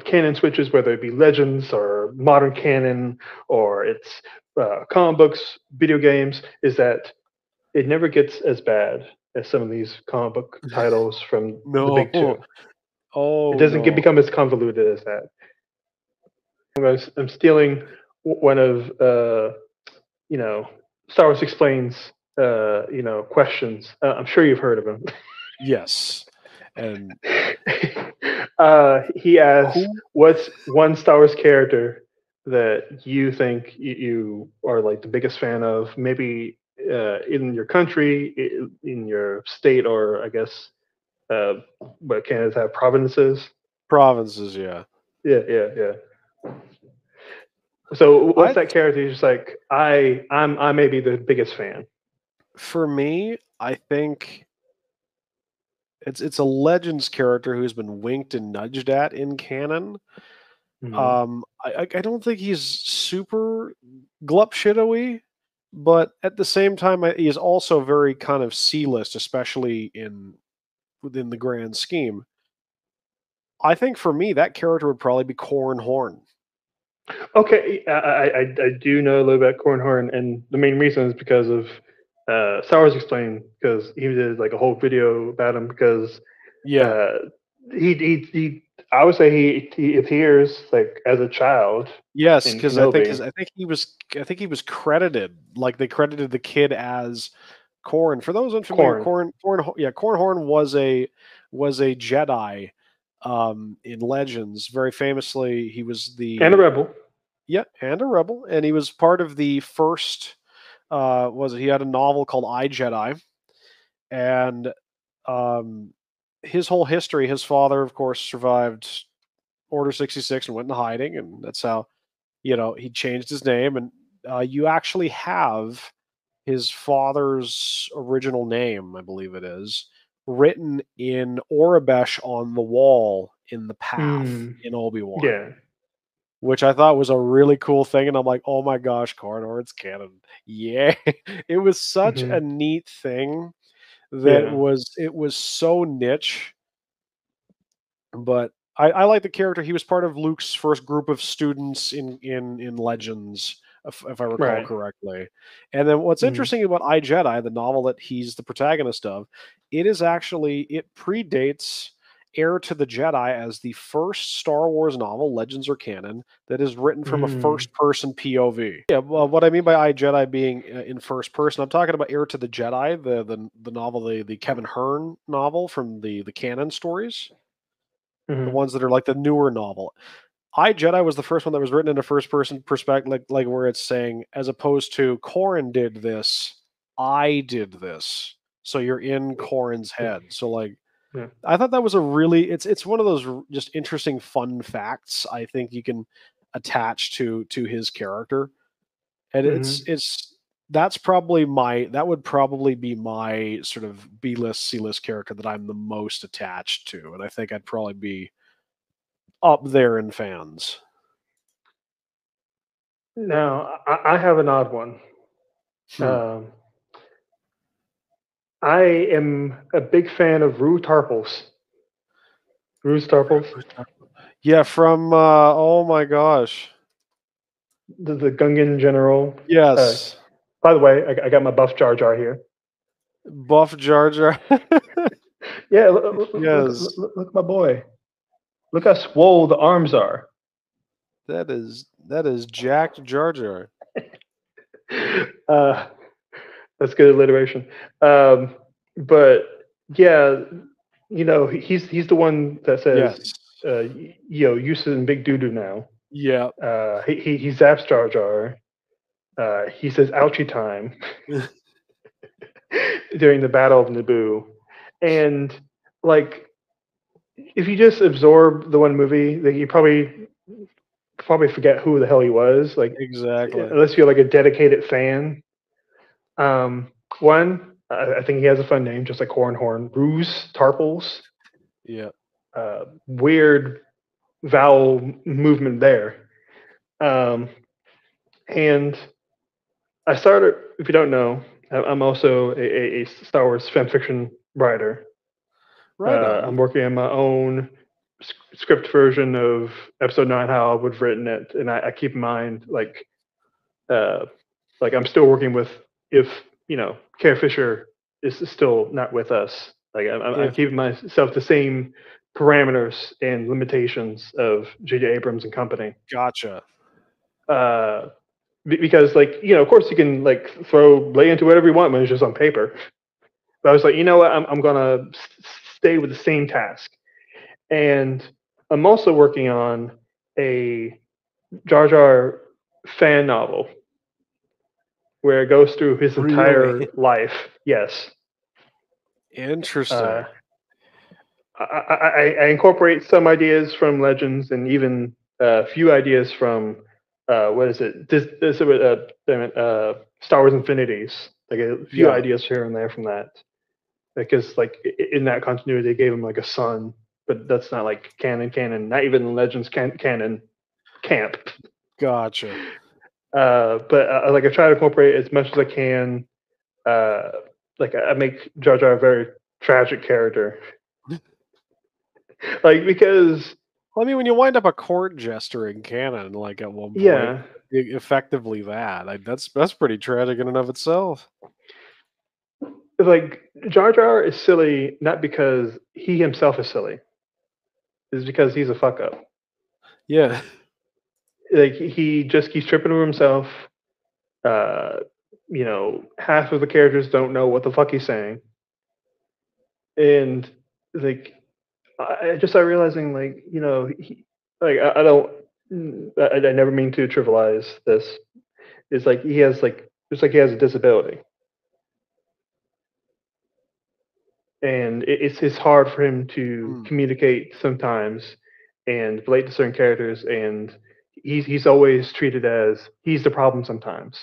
canon switches, whether it be Legends or modern canon or it's comic books, video games, is that it never gets as bad as some of these comic book titles from the big two. No. It Oh doesn't no. become as convoluted as that. I'm stealing one of you know Star Wars explains questions. I'm sure you've heard of them. Yes. And He asks, who "What's one Star Wars character that you think you are like the biggest fan of? Maybe in your country, in your state, or I guess what Canada's have provinces." provinces, yeah. Yeah. So what's I that character? You're just like I may be the biggest fan. For me, I think it's a Legends character who's been winked and nudged at in canon. Hmm. I don't think he's super glup shitoey, but at the same time, he is also very kind of C-list, especially within the grand scheme. I think for me, that character would probably be Corran Horn. Okay, I do know a little bit about Cornhorn, and the main reason is because of Star Wars Explained, because he did like a whole video about him, because Yeah. uh, he I would say he appears like as a child Yes, in because I think Kenobi. his I think he was credited, like, they credited the kid as Corrin. For those unfamiliar, Corn Corran was a Jedi, in Legends. Very famously, he was and a the rebel. yeah, and a rebel, and he was part of the first, was it he had a novel called I, Jedi, and, um, his whole history, his father, of course, survived Order 66 and went into hiding, and that's how, he changed his name, and you actually have his father's original name, I believe it is, written in Aurebesh on the wall in the path Mm, in Obi-Wan, yeah. which I thought was a really cool thing. And I'm like, oh my gosh, Corridor, it's canon. Yeah. It was such Hmm. a neat thing that Yeah. it was so niche, but I like the character. He was part of Luke's first group of students in Legends, if I recall Right. correctly. And then what's Hmm. interesting about I, Jedi, the novel that he's the protagonist of, it predates Heir to the Jedi as the first Star Wars novel, Legends or canon, that is written from a Mm. first person POV. Yeah, well, what I mean by I, Jedi being in first person, I'm talking about Heir to the Jedi, the novel, the Kevin Hearn novel from the canon stories, the Hmm. ones that are like the newer novel. I, Jedi was the first one that was written in a first person perspective, like where it's saying, as opposed to Corrin did this, I did this. So you're in Corrin's head. So like, Yeah. I thought that was a really, it's one of those just interesting fun facts I think you can attach to his character. And Hmm. that would probably be my sort of B list, C list character that I'm the most attached to. And I think I'd probably be up there in fans. Now I have an odd one. Hmm. Um, I am a big fan of Rue Tarples. Rue Tarples, Yeah, from oh my gosh. the Gungan general. Uh, Yes. by the way, I got my buff Jar Jar here. Buff Jar Jar. Yeah, look, Yes. look, my boy. Look how swole the arms are. That is jacked Jar Jar. Uh, that's good alliteration. But yeah, he's the one that says, Yes. Yusuf and Big Doodoo now. Yeah. He zaps Jar Jar. He says "ouchie time" during the Battle of Naboo, and like if you just absorb the one movie, like you probably forget who the hell he was. Like Exactly. unless you're like a dedicated fan. Um, one, I think he has a fun name, just like Hornhorn. Ruse Tarples. Yeah. Weird vowel movement there. Um, and I started, if you don't know, I'm also a Star Wars fan fiction writer. Right I'm on. working on my own script version of Episode 9, how I would have written it. And I keep in mind, uh, like I'm still working with, if, Carrie Fisher is still not with us. Like I'm If keeping myself the same parameters and limitations of J.J. Abrams and company. gotcha. Uh, because of course you can lay into whatever you want when it's just on paper. But I was like, you know what, I'm gonna stay with the same task. And I'm also working on a Jar Jar fan novel where it goes through his Really entire life. Yes. uh, interesting. I incorporate some ideas from Legends and even a few ideas from what is it? Damn it, Star Wars Infinities. Like a few Yeah. ideas here and there from that, because in that continuity they gave him like a son, but that's not like canon. Not even Legends canon camp. Gotcha. But I try to incorporate as much as I can. Uh, I make Jar Jar a very tragic character, because Well, I mean, when you wind up a court jester in canon, like at one point, yeah. effectively that's pretty tragic in and of itself. like Jar Jar is silly not because he himself is silly, it's because he's a fuck up. Yeah. Like he just keeps tripping over himself. Uh, half of the characters don't know what the fuck he's saying, and like I just started realizing, like I don't, I never mean to trivialize this. It's like he has like it's like he has a disability, and it's hard for him to Hmm. communicate sometimes and relate to certain characters, and he's always treated as he's the problem sometimes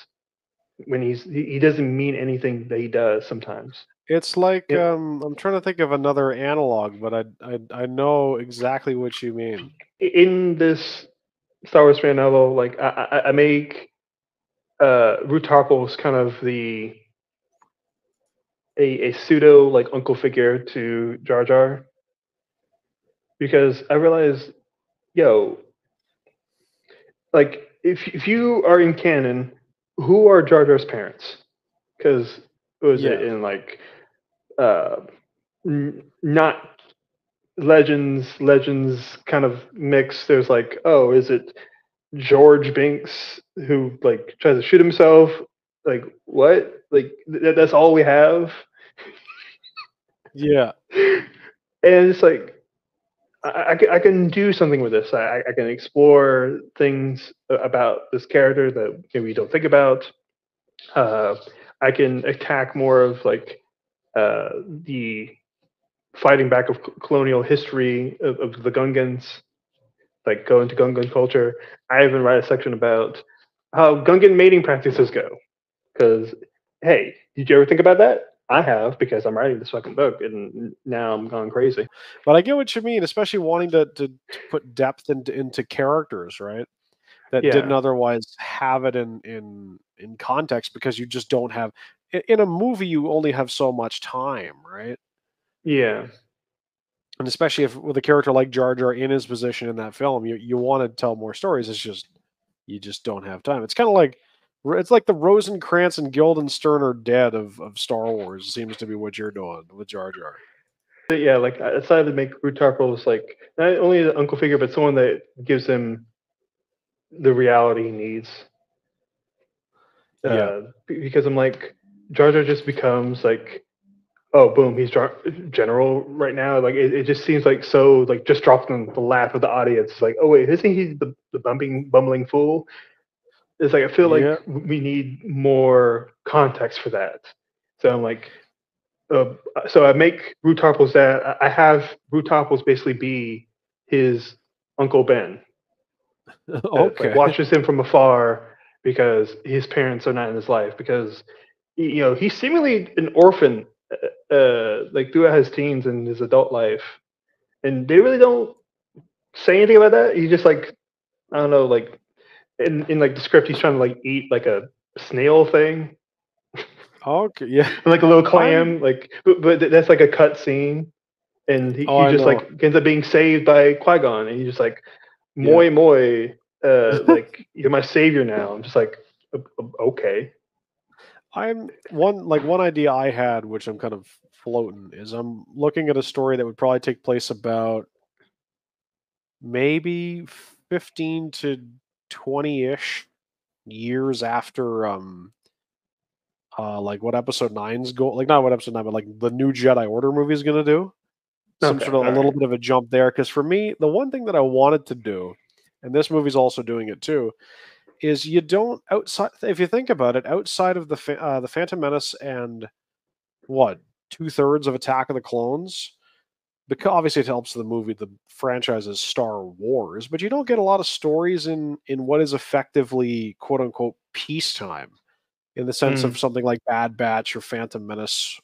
when he doesn't mean anything that he does sometimes. It's like It, I'm trying to think of another analog, but I know exactly what you mean. in this Star Wars fan novel, like I make Rutarple's kind of a pseudo like uncle figure to Jar Jar, because I realize, yo, like if you are in canon, who are Jar Jar's parents? Because was it Yeah. in like uh, not legends kind of mix? There's like, oh, is it George Binks who like tries to shoot himself? Like what? Like that's all we have? Yeah. And it's like I can do something with this. I can explore things about this character that maybe you don't think about. Uh, I can attack more of like the fighting back of colonial history of the Gungans, like go into Gungan culture. I even write a section about how Gungan mating practices go. Because, hey, did you ever think about that? I have, because I'm writing this fucking book and now I'm going crazy. But I get what you mean, especially wanting to put depth into characters, right? That didn't Yeah, otherwise have it in context because you just don't have in a movie you only have so much time, right? yeah, And especially if with a character like Jar Jar in his position in that film, you want to tell more stories. It's just you just don't have time. It's kind of like it's like the Rosencrantz and Guildenstern are dead of Star Wars. Seems to be what you're doing with Jar Jar. but yeah. Like I decided to make Ruth Tarples like not only the uncle figure, but someone that gives him the reality he needs. Yeah, Because I'm like Jar Jar just becomes like, oh boom, he's general right now. Like it just seems like so like just dropped in the lap of the audience. It's like, oh wait, isn't he the bumbling fool? It's like I feel like yeah, we need more context for that. So I'm like, uh, so I make Rutarple's dad. I have Rutarple's basically be his Uncle Ben that like okay, watches him from afar because his parents are not in his life, because he's seemingly an orphan like throughout his teens and his adult life, and they really don't say anything about that. He's just like, I don't know, like in like the script he's trying to like eat like a snail thing, okay, yeah. like a little I'm clam, like but that's like a cut scene, and oh, he I just like know. ends up being saved by Qui-Gon, and he's just like, Yeah. moi moi, like you're my savior now. I'm just like, okay. I'm one idea I had, which I'm kind of floating, is I'm looking at a story that would probably take place about maybe 15 to 20-ish years after like what episode nine's go like not what episode 9, but like the new Jedi Order movie is gonna do. Some Okay, sort of a all little right. bit of a jump there. Because for me, the one thing that I wanted to do, and this movie's also doing it too, is you don't outside if you think about it, outside of the Phantom Menace and what, two-thirds of Attack of the Clones, because obviously it helps the movie, the franchise's Star Wars, but you don't get a lot of stories in what is effectively quote unquote peacetime in the sense of Mm, something like Bad Batch or Phantom Menace,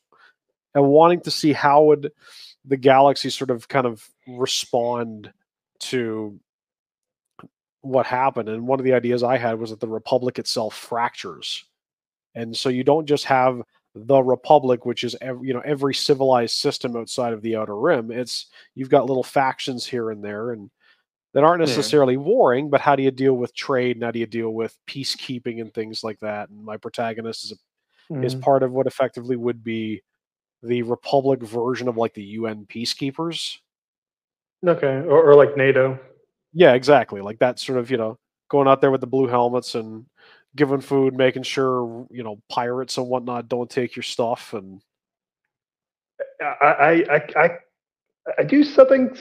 and wanting to see how would the galaxy sort of kind of respond to what happened. And one of the ideas I had was that the Republic itself fractures, and so you don't just have the Republic, which is every civilized system outside of the Outer Rim. It's you've got little factions here and there, and that aren't yeah. necessarily warring. But how do you deal with trade, and how do you deal with peacekeeping and things like that? And my protagonist is Mm, part of what effectively would be the Republic version of like the UN peacekeepers. Okay, or like NATO. Yeah, exactly. Like that sort of, going out there with the blue helmets and giving food, making sure, pirates and whatnot don't take your stuff. And I do something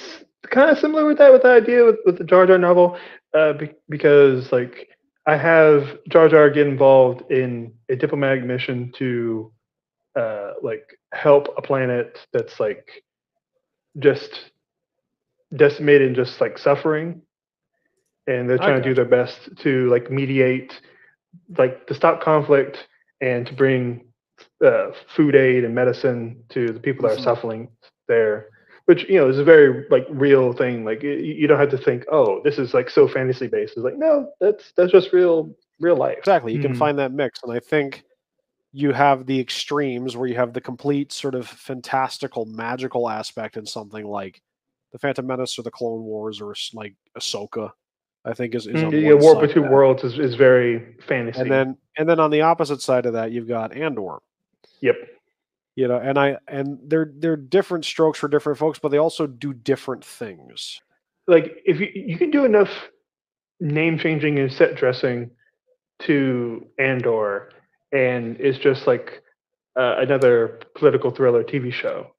kind of similar with that, with the idea with the Jar Jar novel, because like I have Jar Jar get involved in a diplomatic mission to like help a planet that's like just decimated and just like suffering, and they're I trying to do got their best to like mediate, like to stop conflict and to bring food aid and medicine to the people you. that are Hmm. suffering there, which is a very like real thing. Like you don't have to think, oh, this is like so fantasy based. It's like, no, that's just real life. Exactly. You can Hmm. find that mix. And I think you have the extremes where you have the complete sort of fantastical, magical aspect in something like the Phantom Menace or the Clone Wars or like Ahsoka, I think is on Yeah, one War side of Between that. Worlds is very And fantasy. then on the opposite side of that, you've got Andor. Yep. And they're different strokes for different folks, but they also do different things. Like if you can do enough name changing and set dressing to Andor, and it's just like another political thriller TV show.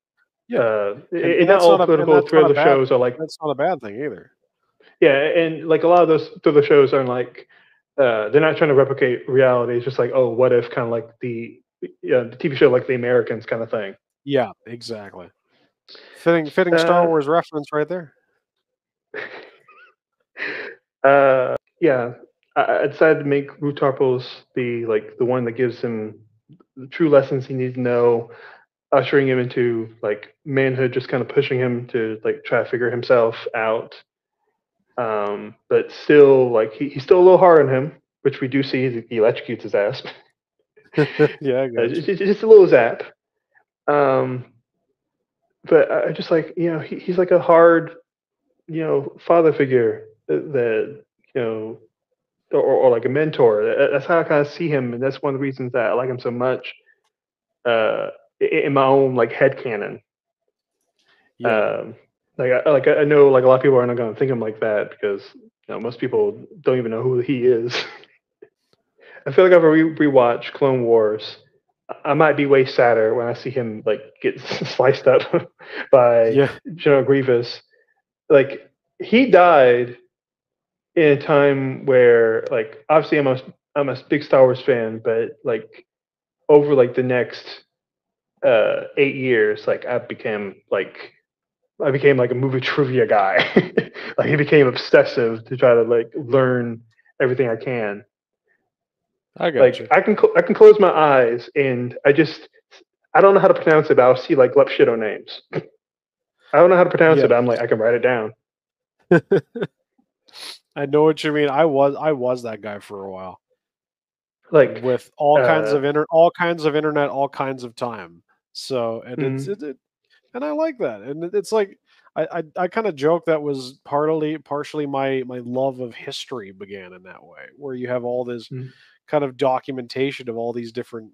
Yeah. And And not all political that's not a thriller bad shows are like, that's not a bad thing either. yeah, and like a lot of those thriller shows are like they're not trying to replicate reality. It's just like, oh, what if, kind of like the TV show like The Americans kind of thing. Yeah, exactly. Fitting Star Uh, Wars reference right there. yeah, I decided to make Rutarpos the one that gives him the true lessons he needs to know, ushering him into like manhood, just kind of pushing him to like try to figure himself out. But still, like he's still a little hard on him, which we do see. He electrocutes his ass. Yeah, I got you. Just a little zap. Um, but I just like, he's like a hard, father figure that or like a mentor. That's how I kind of see him, and that's one of the reasons that I like him so much. In my own like head canon. Yeah. Um, I know like a lot of people are not going to think of him like that because most people don't even know who he is. I feel like if I rewatch Clone Wars, I might be way sadder when I see him like get sliced up by Yeah. General Grievous. Like he died in a time where like obviously I'm a big Star Wars fan, but like over like the next 8 years, like I became like a movie trivia guy. Like he became obsessive to try to like learn everything I can. I got Like you. I can close my eyes and I don't know how to pronounce it, but I'll see like Lepshido names. I don't know how to pronounce it, Yeah. but I'm like I can write it down. I know what you mean. I was that guy for a while Like with all kinds uh, of all kinds of internet, all kinds of time. So and mm, and I like that. And it's like I kind of joke that was partially my love of history began in that way, where you have all this mm. kind of documentation of all these different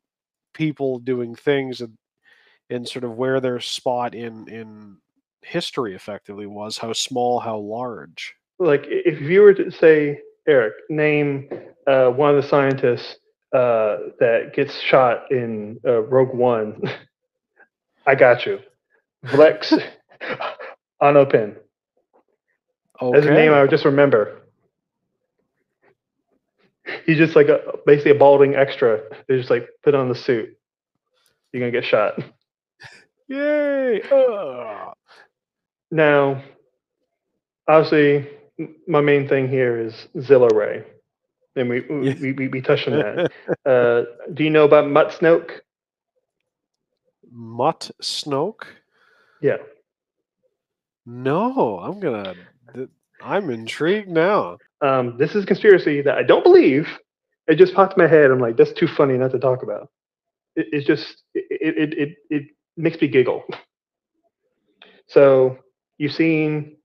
people doing things and sort of where their spot in history effectively was, how small, how large. Like if you were to say, Eric, name one of the scientists that gets shot in Rogue One, I got you. Vlex Anopin. That's a name I Okay. would just remember. He's just like basically a balding extra. They just like put on the suit. You're gonna get shot. Yay. Now, obviously, my main thing here is Zilla Ray, and we Yeah. we we, we touched on that. Do you know about Mutt Snoke? Mutt Snoke? Yeah. No, I'm intrigued now. This is a conspiracy that I don't believe. It just popped in my head. I'm like, that's too funny not to talk about. It's just it makes me giggle. So you've seen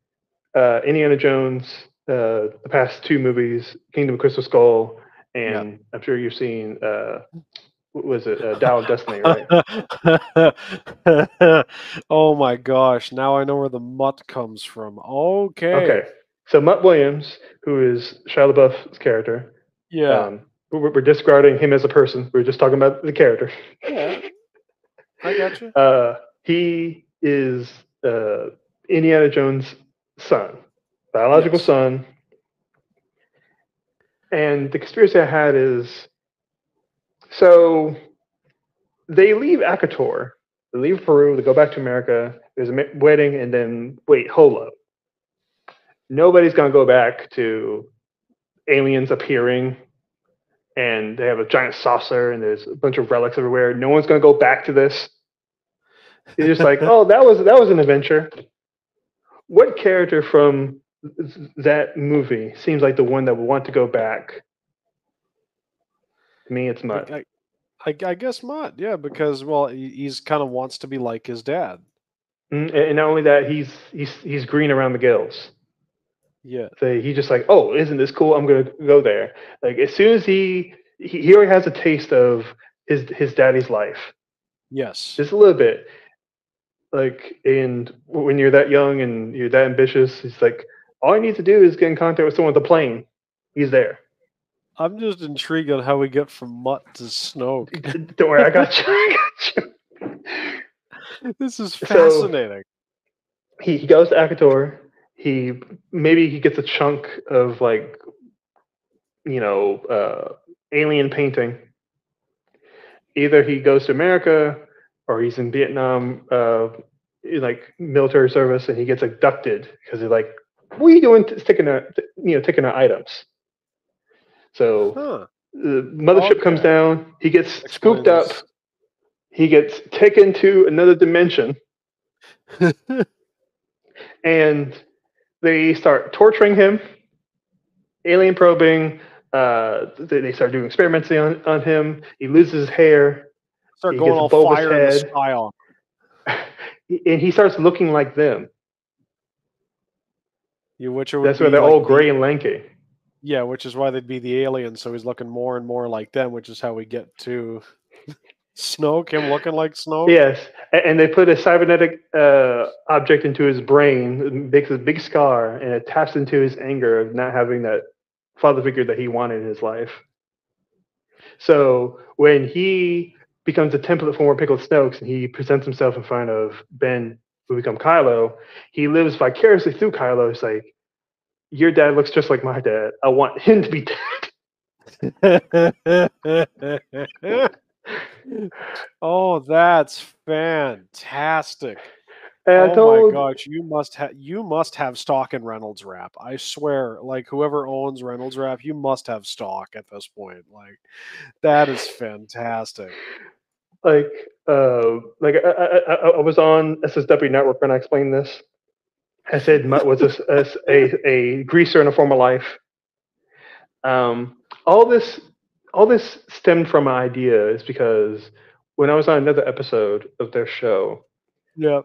Indiana Jones, the past two movies, Kingdom of Crystal Skull, Yeah. and I'm sure you've seen was it Dial of Destiny, right? Oh my gosh! Now I know where the mutt comes from. Okay. Okay, so Mutt Williams, who is Shia LaBeouf's character, Yeah. we're discarding him as a person. We're just talking about the character. Yeah. I got you. He is Indiana Jones' son, biological Yes. son. And the conspiracy I had is so they leave Akator, they leave Peru, they go back to America. There's a wedding, and then wait, hold up. Nobody's gonna go back to aliens appearing, and they have a giant saucer, and there's a bunch of relics everywhere. No one's gonna go back to this. It's just like, oh, that was an adventure. What character from that movie seems like the one that would want to go back? To me, it's Mutt. I guess Mutt. Yeah, because well, he's kind of wants to be like his dad. And not only that, he's green around the gills. Yeah. So he's just like, oh, isn't this cool? I'm gonna go there. Like as soon as he already has a taste of his daddy's life, Yes. just a little bit. Like, and when you're that young and you're that ambitious, it's like all you need to do is get in contact with someone with a plane. He's there. I'm just intrigued on how we get from Mutt to Snoke. Don't worry, I got you. I got you. This is fascinating. So he goes to Akator. Maybe he gets a chunk of like alien painting. Either he goes to America or he's in Vietnam, like military service, and he gets abducted because they're like, "What are you doing taking our items?" So the mothership comes down. He gets scooped up. He gets taken to another dimension, and they start torturing him, alien probing. They start doing experiments on him. He loses his hair. Start going all fire in the sky on. And he starts looking like them. That's why they're all gray and lanky. Yeah, which is why they'd be the aliens. So he's looking more and more like them, which is how we get to Snoke, him looking like Snoke. Yes, and they put a cybernetic object into his brain, it makes a big scar, and it taps into his anger of not having that father figure that he wanted in his life. So when he becomes a template for more pickled Snokes, and he presents himself in front of Ben, who become Kylo, he lives vicariously through Kylo. It's like, your dad looks just like my dad. I want him to be dead. Oh, that's fantastic. And oh my gosh, you must have stock in Reynolds Wrap. I swear, like whoever owns Reynolds Wrap, you must have stock at this point. Like that is fantastic. I was on SSW Network when I explained this. I said Mutt was a greaser in a former life. All this stemmed from an idea is because when I was on another episode of their show, yeah,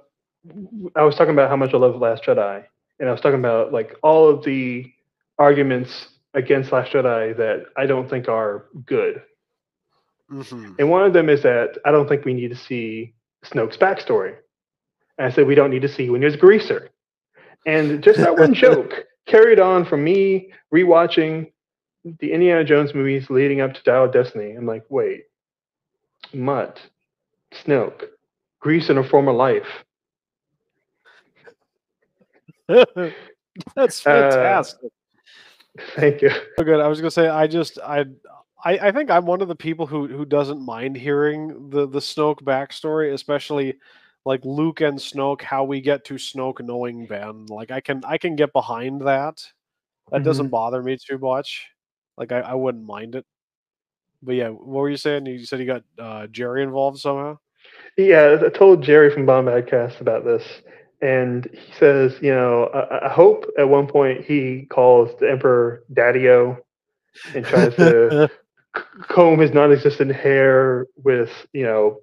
I was talking about how much I love Last Jedi, and I was talking about like all of the arguments against Last Jedi that I don't think are good. Mm-hmm. And one of them is that I don't think we need to see Snoke's backstory. And I said we don't need to see when he was a greaser. And just that one joke carried on from me rewatching the Indiana Jones movies leading up to Dial of Destiny. I'm like, wait, Mutt, Snoke, grease in a former life. That's fantastic. Thank you. Oh, good. I was gonna say I think I'm one of the people who doesn't mind hearing the Snoke backstory, especially like Luke and Snoke, how we get to Snoke knowing Ben. Like I can get behind that. That doesn't bother me too much. Like I wouldn't mind it. But yeah, what were you saying? You said you got Jerry involved somehow? Yeah, I told Jerry from Bombadcast about this. And he says, I hope at one point he calls the Emperor Daddy-O and tries to comb his non-existent hair with,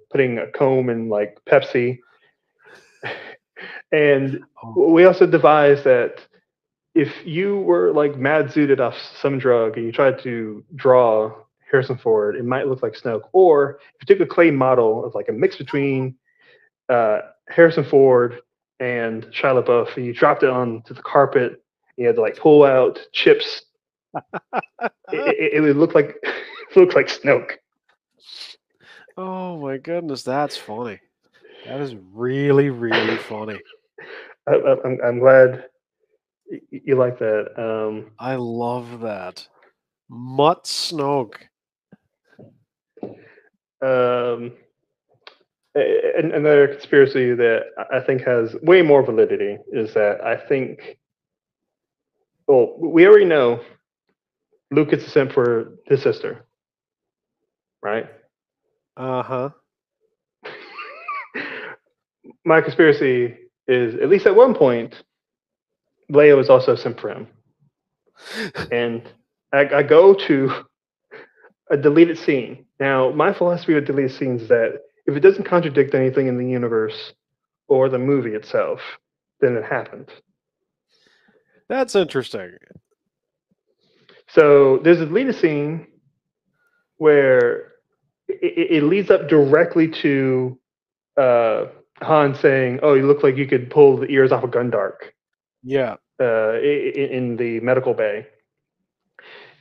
putting a comb in like Pepsi. And we also devised that if you were like mad zooted off some drug and you tried to draw Harrison Ford, it might look like Snoke. Or if you took a clay model of like a mix between Harrison Ford and Shia LaBeouf, and you dropped it onto the carpet, you had to like pull out chips. It would look like Snoke. Oh my goodness, that's funny. That is really, really funny. I'm glad you like that. I love that. Mutt Snoke. Another conspiracy that I think has way more validity is that I think, well, we already know Luke gets sent for his sister, right? Uh-huh. My conspiracy is, at least at one point, Leia was also sent for him. And I go to a deleted scene. Now, my philosophy with deleted scenes is that if it doesn't contradict anything in the universe or the movie itself, then it happened. That's interesting. So there's a deleted scene where it leads up directly to Han saying, "Oh, you look like you could pull the ears off a Gundark." Yeah. In the medical bay,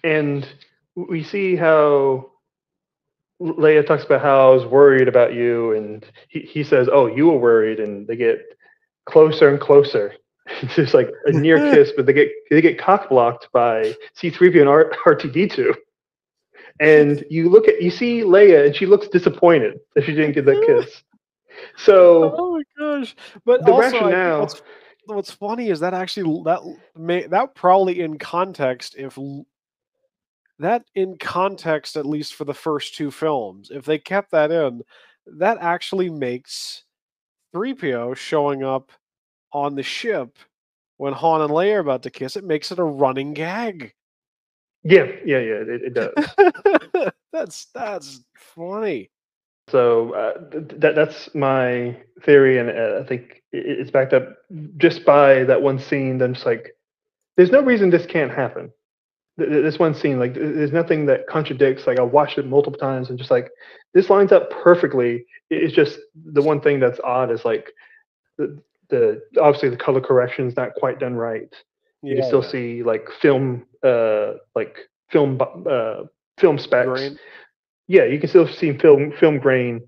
and we see how Leia talks about how I was worried about you, and he says, "Oh, you were worried," and they get closer and closer. It's just like a near kiss, but they get cock blocked by C-3PO and R2D2. And you see Leia, and she looks disappointed that she didn't get that kiss. So, oh my gosh! But the also, I think rationale. what's funny is that actually that probably in context, if that in context, at least for the first two films, if they kept that in, that actually makes 3PO showing up on the ship when Han and Leia are about to kiss. It makes it a running gag. Yeah, it does. That's funny. So that's my theory, and I think it's backed up just by that one scene. Then just like, there's no reason this can't happen. This one scene, like, there's nothing that contradicts. Like, I watched it multiple times, and just like, this lines up perfectly. It's just the one thing that's odd is like the obviously the color correction is not quite done right. You can still see like film film specs. Grain. Yeah, you can still see film grain,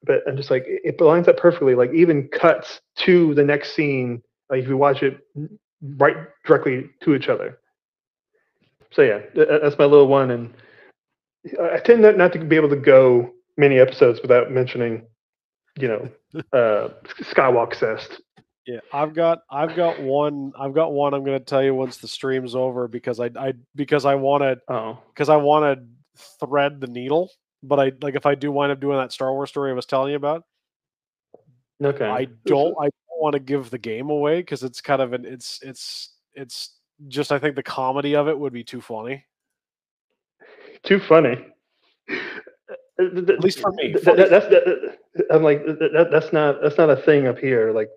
but I'm just like, it lines up perfectly. Like, even cuts to the next scene, like if you watch it right directly to each other. So yeah, that's my little one, and I tend not to be able to go many episodes without mentioning, Skywalk Cest. Yeah, I've got one. I'm going to tell you once the stream's over because I want to thread the needle. But if I do wind up doing that Star Wars story I was telling you about, Okay. I don't want to give the game away because it's kind of it's just, I think the comedy of it would be too funny. Too funny. At least for me. I'm like, that's not a thing up here. Like,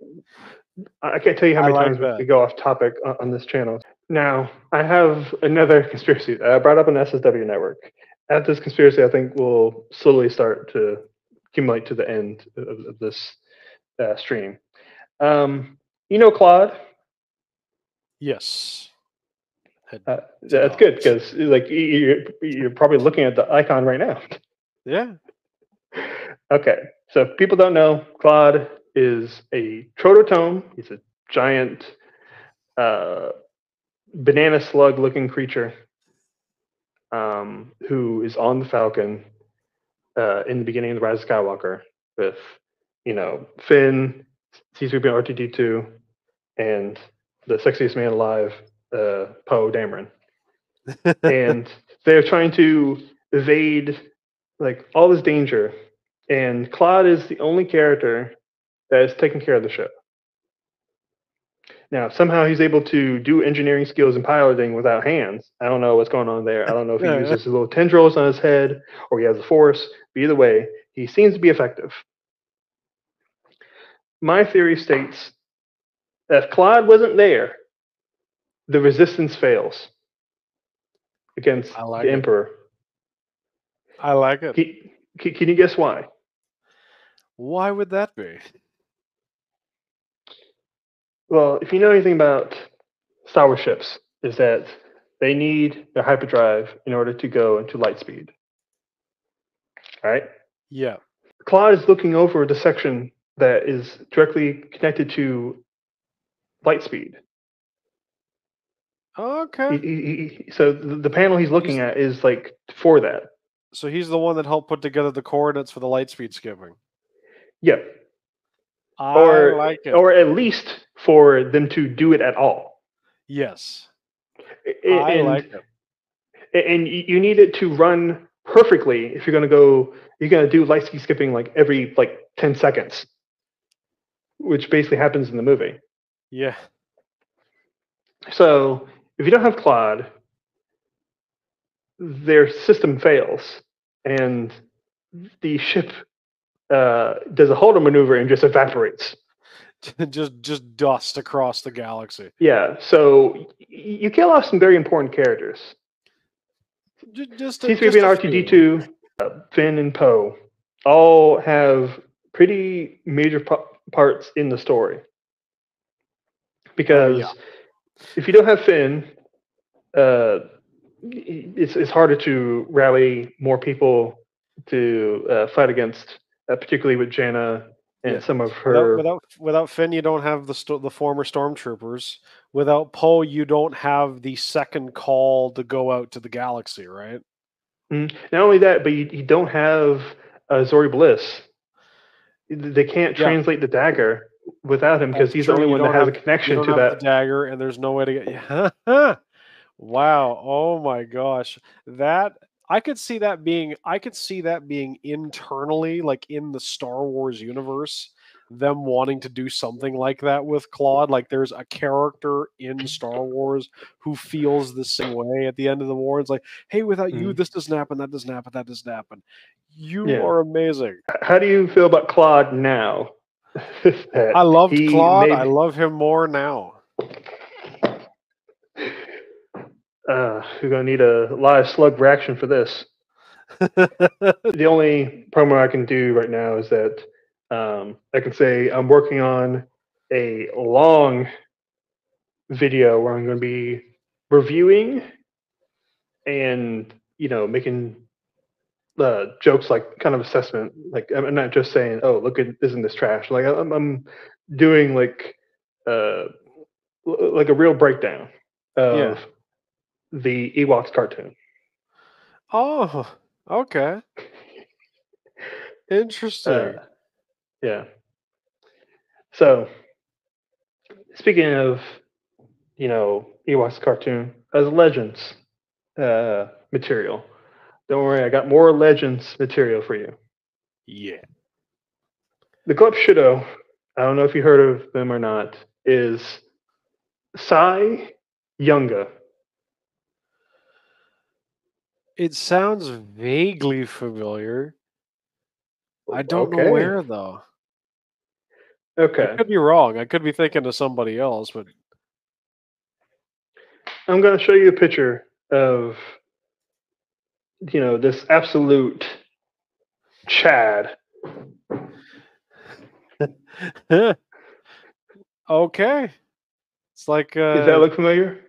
I can't tell you how many times we go off topic on this channel. Now, I have another conspiracy. I brought up an SSW network. At this conspiracy, I think will slowly start to accumulate to the end of this stream. Klaud? Yes. That's good because like you're probably looking at the icon right now. Yeah. Okay, so if people don't know, Klaud is a trototome. He's a giant banana slug-looking creature who is on the Falcon in the beginning of the Rise of Skywalker with, Finn, C-3PO, R2D2, and the sexiest man alive, Poe Dameron. And they're trying to evade like all this danger, and Klaud is the only character that is taking care of the ship. Now, somehow he's able to do engineering skills and piloting without hands. I don't know what's going on there. I don't know if he uses his little tendrils on his head or he has the Force. But either way, he seems to be effective. My theory states that if Klaud wasn't there, the Resistance fails against the Emperor. I like it. Can you guess why? Why would that be? Well, if you know anything about Star Wars ships, is that they need their hyperdrive in order to go into light speed. All right. Yeah. Klaud is looking over the section that is directly connected to light speed. Okay. So the panel he's looking at is like for that. So he's the one that helped put together the coordinates for the light speed skipping. Yep. I like it. Or at least for them to do it at all. Yes. I like it. And you need it to run perfectly if you're going to do light speed skipping like every 10 seconds, which basically happens in the movie. Yeah. So if you don't have Klaud, their system fails, and the ship does a holder maneuver and just evaporates. just dust across the galaxy. Yeah, so you kill off some very important characters. Just C3PO and R2D2, Finn and Poe all have pretty major parts in the story. Because if you don't have Finn, it's harder to rally more people to fight against, particularly with Jaina and some of her. Without Finn, you don't have the former stormtroopers. Without Poe, you don't have the second call to go out to the galaxy, right? Not only that, but you don't have Zori Bliss. They can't translate the dagger without him because he's the only one that has a connection to that. The dagger, and there's no way to get. Wow! Oh my gosh! I could see that being internally, like in the Star Wars universe, them wanting to do something like that with Klaud. Like there's a character in Star Wars who feels the same way at the end of the war. It's like, hey, without you, this doesn't happen, that doesn't happen, that doesn't happen. You are amazing. How do you feel about Klaud now? I loved Klaud. I love him more now. We're going to need a live slug reaction for this. The only promo I can do right now is that I can say I'm working on a long video where I'm going to be reviewing and, making jokes, like kind of assessment. Like I'm not just saying, oh, look at, isn't this trash? Like I'm doing like a real breakdown of the Ewoks cartoon. Oh, okay. Interesting. Yeah. So, speaking of, Ewoks cartoon as Legends material, don't worry, I got more Legends material for you. Yeah. The Club Shido, I don't know if you heard of them or not, is Sai Yunga. It sounds vaguely familiar. I don't know where, though. Okay. I could be wrong. I could be thinking of somebody else, but I'm going to show you a picture of, this absolute Chad. Okay. It's like. Does that look familiar?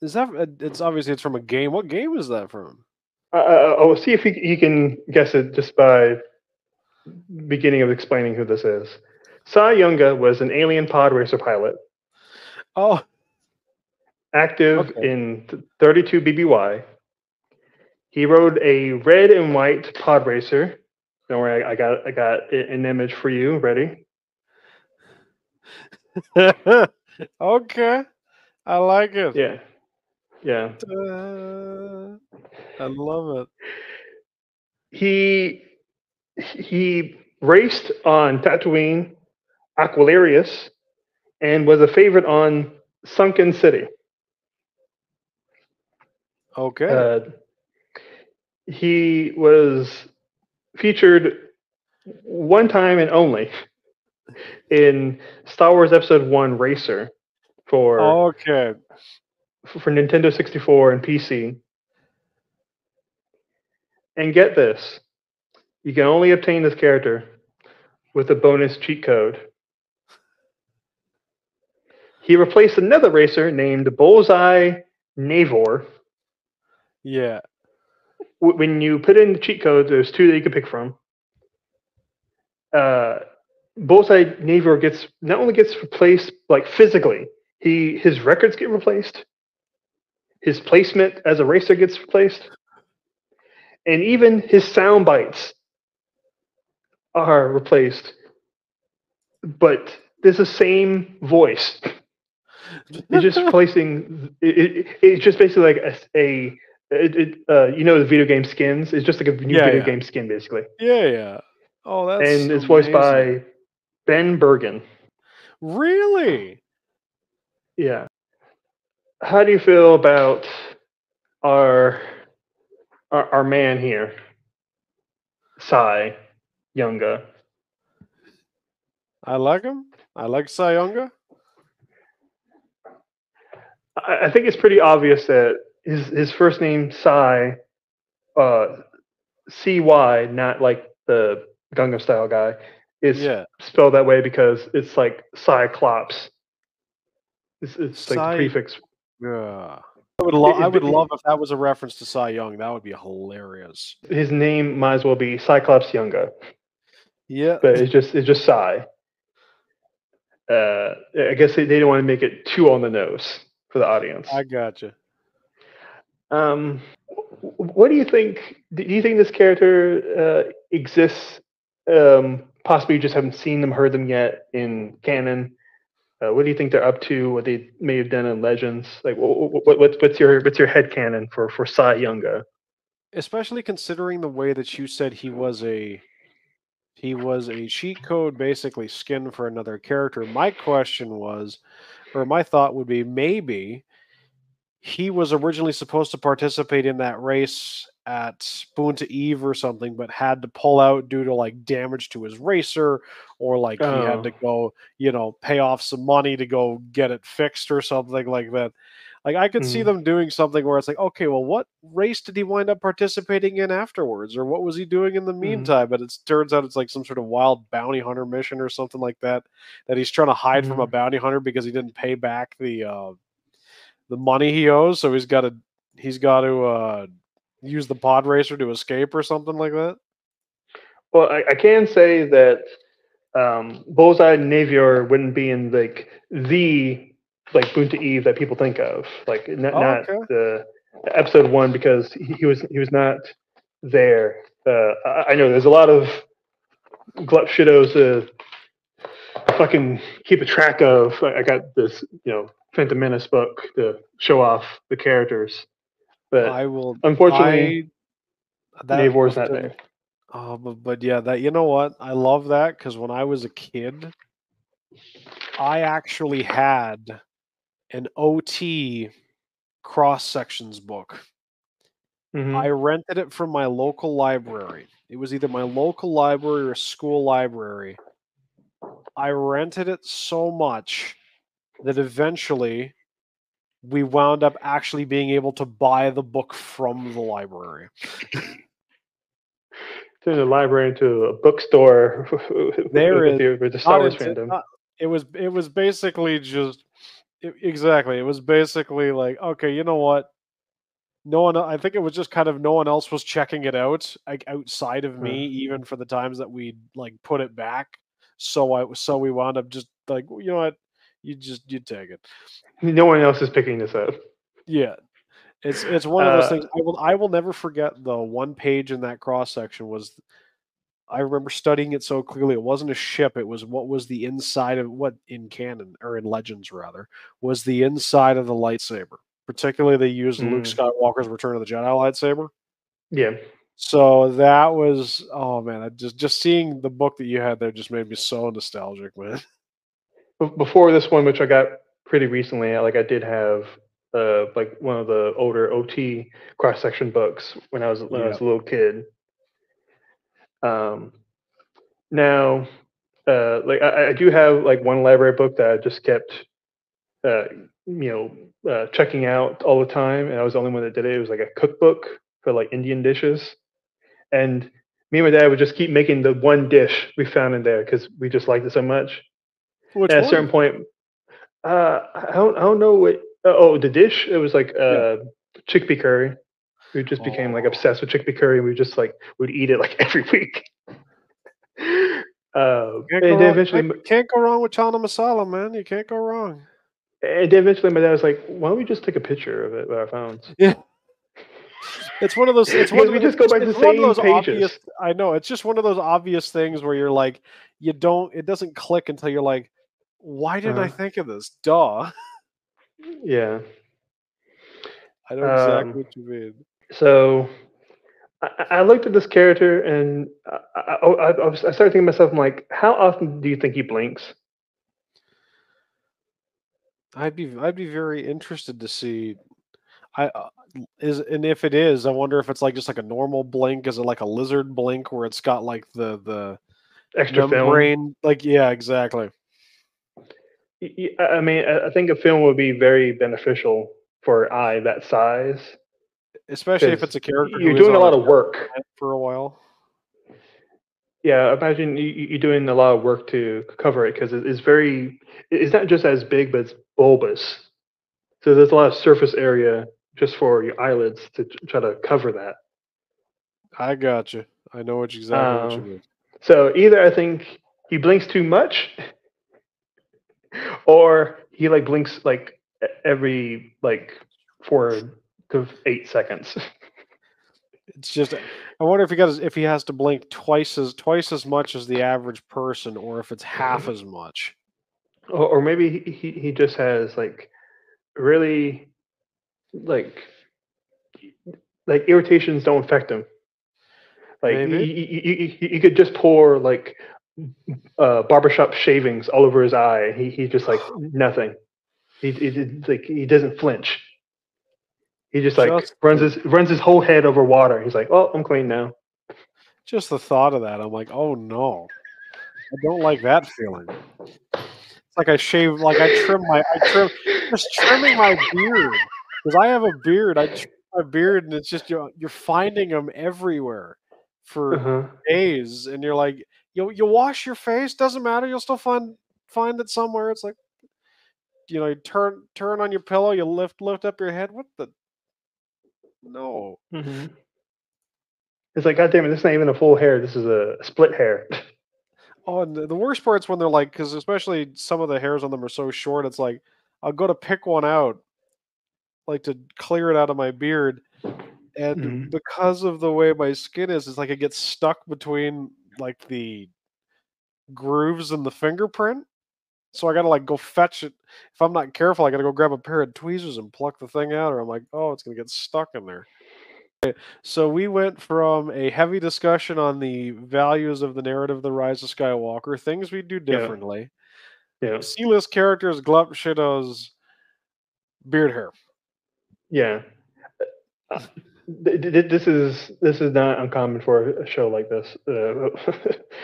Is that? It's obviously it's from a game. What game is that from? I'll see if you can guess it just by beginning of explaining who this is. Sai Yunga was an alien pod racer pilot. Oh. Active in 32 BBY. He rode a red and white pod racer. Don't worry, I got an image for you. Ready? Okay. I like it. Yeah. I love it. He raced on Tatooine, Aquilarius, and was a favorite on Sunken City. Okay. He was featured one time and only in Star Wars Episode 1 Racer for Nintendo 64 and PC. And get this, you can only obtain this character with a bonus cheat code. He replaced another racer named Bullseye Navor. Yeah. When you put in the cheat codes, there's two that you can pick from. Bullseye Navor not only gets replaced like physically, his records get replaced, his placement as a racer gets replaced, and even his sound bites are replaced. But there's the same voice. It's just replacing. It's just basically like the video game skins. It's just like a new video game skin, basically. Yeah. Oh, that's and it's amazing. voiced by Ben Bergen. Really? Yeah. How do you feel about our man here, Cy Younga? I like him. I like Cy Younga. I think it's pretty obvious that his first name Cy, CY, not like the Gangnam Style guy, is spelled that way because it's like Cyclops. It's like the prefix. Yeah. I would love if that was a reference to Cy Young. That would be hilarious. His name might as well be Cyclops Younga. Yeah. But it's just Cy. I guess they don't want to make it too on the nose for the audience. I gotcha. What do you think? Do you think this character exists? Possibly you just haven't seen them, heard them yet in canon. What do you think they're up to? What they may have done in Legends? Like, what's your headcanon for Cy Younga? Especially considering the way that you said he was a cheat code, basically skin for another character. My question was, or my thought would be, maybe he was originally supposed to participate in that race at Boon to Eve or something, but had to pull out due to like damage to his racer, or like he had to go, pay off some money to go get it fixed or something like that. Like I could see them doing something where it's like, okay, well, what race did he wind up participating in afterwards, or what was he doing in the meantime? But it turns out it's like some sort of wild bounty hunter mission or something like that he's trying to hide from a bounty hunter because he didn't pay back the money he owes, so he's got to use the pod racer to escape or something like that. Well, I can say that Bullseye Navior wouldn't be in like the Boon to Eve that people think of, like not the episode 1, because he was not there. I know there's a lot of glut shitos to fucking keep a track of. I got this Phantom Menace book to show off the characters, but unfortunately, Navor's not there. Oh, but yeah, that, you know what? I love that because when I was a kid, I actually had an OT cross sections book. I rented it from my local library. It was either my local library or a school library. I rented it so much that eventually we wound up actually being able to buy the book from the library. Turn the library into a bookstore with the Star Wars fandom. It was basically just exactly. It was basically like, okay, you know what? I think it was just kind of no one else was checking it out, like outside of me, even for the times that we like put it back. So we wound up just like, you know what? You take it. No one else is picking this up. Yeah. It's one of those things. I will never forget the one page in that cross section was, I remember studying it so clearly. It wasn't a ship. It was what was the inside of what in canon, or in Legends rather, was the inside of the lightsaber. Particularly they used Luke Skywalker's Return of the Jedi lightsaber. Yeah. So that was, oh man, just seeing the book that you had there just made me so nostalgic, man. Before this one, which I got pretty recently, I did have like one of the older OT cross section books when I was a little kid. Now, like I do have like one library book that I just kept, checking out all the time, and I was the only one that did it. It was like a cookbook for like Indian dishes. and me and my dad would just keep making the one dish we found in there because we just liked it so much. Which At a one? certain point, I don't know what. The dish. It was like Yeah. chickpea curry. We just became like Oh, obsessed with chickpea curry, and we just like would eat it like every week. can't go And then wrong. eventually, Can't go wrong with chana masala, man. You can't go wrong. my dad was like, "Why don't we just take a picture of it with our phones?" Yeah. It's one of those. Because we just go back to It's the one of same those obvious. pages. I know. It's just one of those obvious things where you're like, you don't. It doesn't click until you're like, why didn't I Uh, think of this? Duh. yeah. I know Um, exactly what you mean. so I looked at this character and I started thinking to myself, I'm like, how often do you think he blinks? I'd be very interested to see. I is and if it is, I wonder if it's like just like a normal blink. Is it like a lizard blink where it's got like the Extra film. membrane? Like yeah, exactly. I mean, I think a film would be very beneficial for an eye that size Especially if because it's a character you're who is doing a on a lot of desert work. planet for a while. Yeah, imagine you're doing a lot of work to cover it because it's very, it's not just as big, but it's bulbous. So there's a lot of surface area just for your eyelids to try to cover that. I got you. I know exactly what you Um, mean. so either I think he blinks too much, or he like blinks like every like 4 to 8 seconds. It's just I wonder if if he has to blink twice as much as the average person, or if it's half as much. Or maybe he just has really like irritations don't affect him. Like Maybe. you could just pour like barbershop shavings all over his eye. He just like nothing. He doesn't flinch. He just like Just the runs his whole head over water. He's like, "Oh, I'm clean now." just the thought of that, I'm like, oh no, I don't like that feeling. It's like I trim just trimming my beard because I have a beard. I trim my beard, and it's just you're finding them everywhere for Uh-huh. days, and you're like, you wash your face, doesn't matter, you'll still find it somewhere. It's like you turn on your pillow, you lift up your head. What the no? Hmm. It's like, God damn it, this is not even a full hair. This is a split hair. Oh, and the worst part's when they're like, because especially some of the hairs on them are so short. It's like I'll go to pick one out, like to clear it out of my beard, and Hmm. because of the way my skin is, it's like it gets stuck between like the grooves in the fingerprint. So I gotta like go fetch it. If I'm not careful, I gotta go grab a pair of tweezers and pluck the thing out, or I'm like, oh, it's gonna get stuck in there. So we went from a heavy discussion on the values of the narrative of the Rise of Skywalker, things we do Yeah, differently, yeah, C-list characters, glup shitos, beard hair. yeah. Uh, this is not uncommon for a show like this.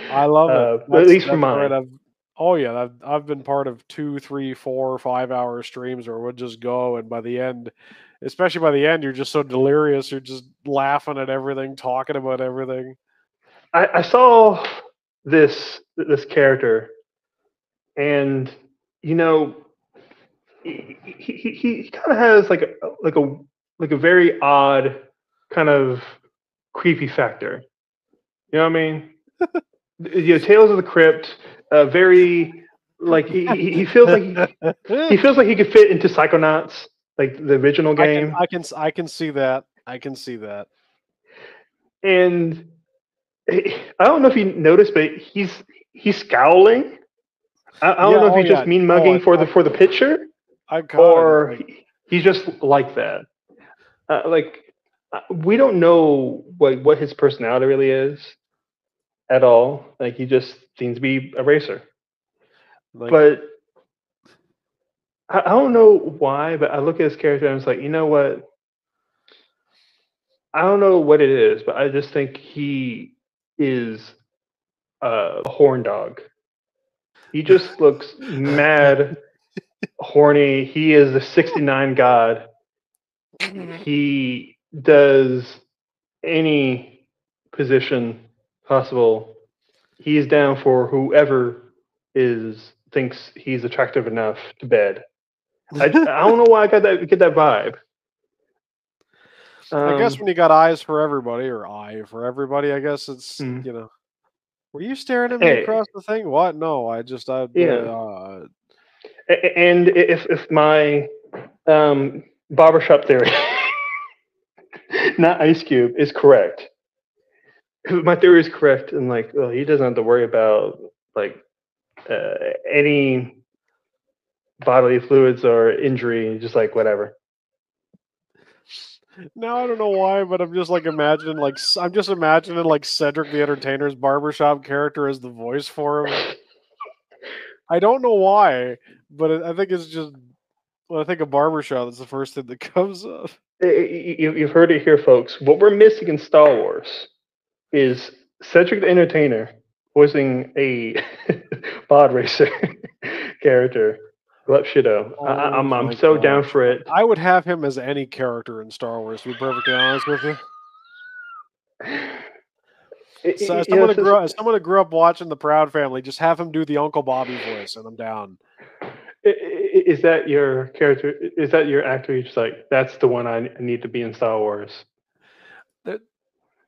I love it. At least for That's all right. mine. Oh yeah, I've been part of 2, 3, 4, 5 hour streams where we'll just go, and by the end, especially by the end, you're just so delirious. You're just laughing at everything, talking about everything. I saw this character, and you know, he kind of has like a very odd kind of creepy factor. You know what I mean? Tales of the Crypt. Very like he feels like he feels like he could fit into Psychonauts, like the original game, I can see that. I can see that. and I don't know if you noticed, but he's scowling. I don't Yeah. know if Oh he's just yeah. mean No, mugging for the picture, I caught it. It's or like he's just like that. We don't know what his personality really is at all. Like he just seems to be a racer, like but I don't know why. But I look at his character and it's like, you know what? I don't know what it is, but I just think he is a horn dog. He just looks mad, horny. He is the 69 god. He does any position possible, he's down for whoever thinks he's attractive enough to bed. I don't know why I get that vibe. I guess when you got eyes for everybody, or eye for everybody, I guess it's, Mm. Were you staring at me Hey, across the thing? What? No, yeah. And if my barbershop theory, not Ice Cube, is correct, if my theory is correct, and like, well, he doesn't have to worry about like any bodily fluids or injury, just like whatever. Now I don't know why, but I'm just like imagining like Cedric the Entertainer's barbershop character as the voice for him. I don't know why, but I think it's just when I think of barbershop, that's the first thing that comes up. You've heard it here, folks. What we're missing in Star Wars is Cedric the Entertainer voicing a pod racer character. Gleb Shido. Oh I'm my so down gosh. for it. I would have him as any character in Star Wars, to be perfectly honest with you. So as someone who grew up watching the Proud Family, just have him do the Uncle Bobby voice, and I'm down. Is that your character? Is that your actor? You're just like, that's the one I need to be in Star Wars.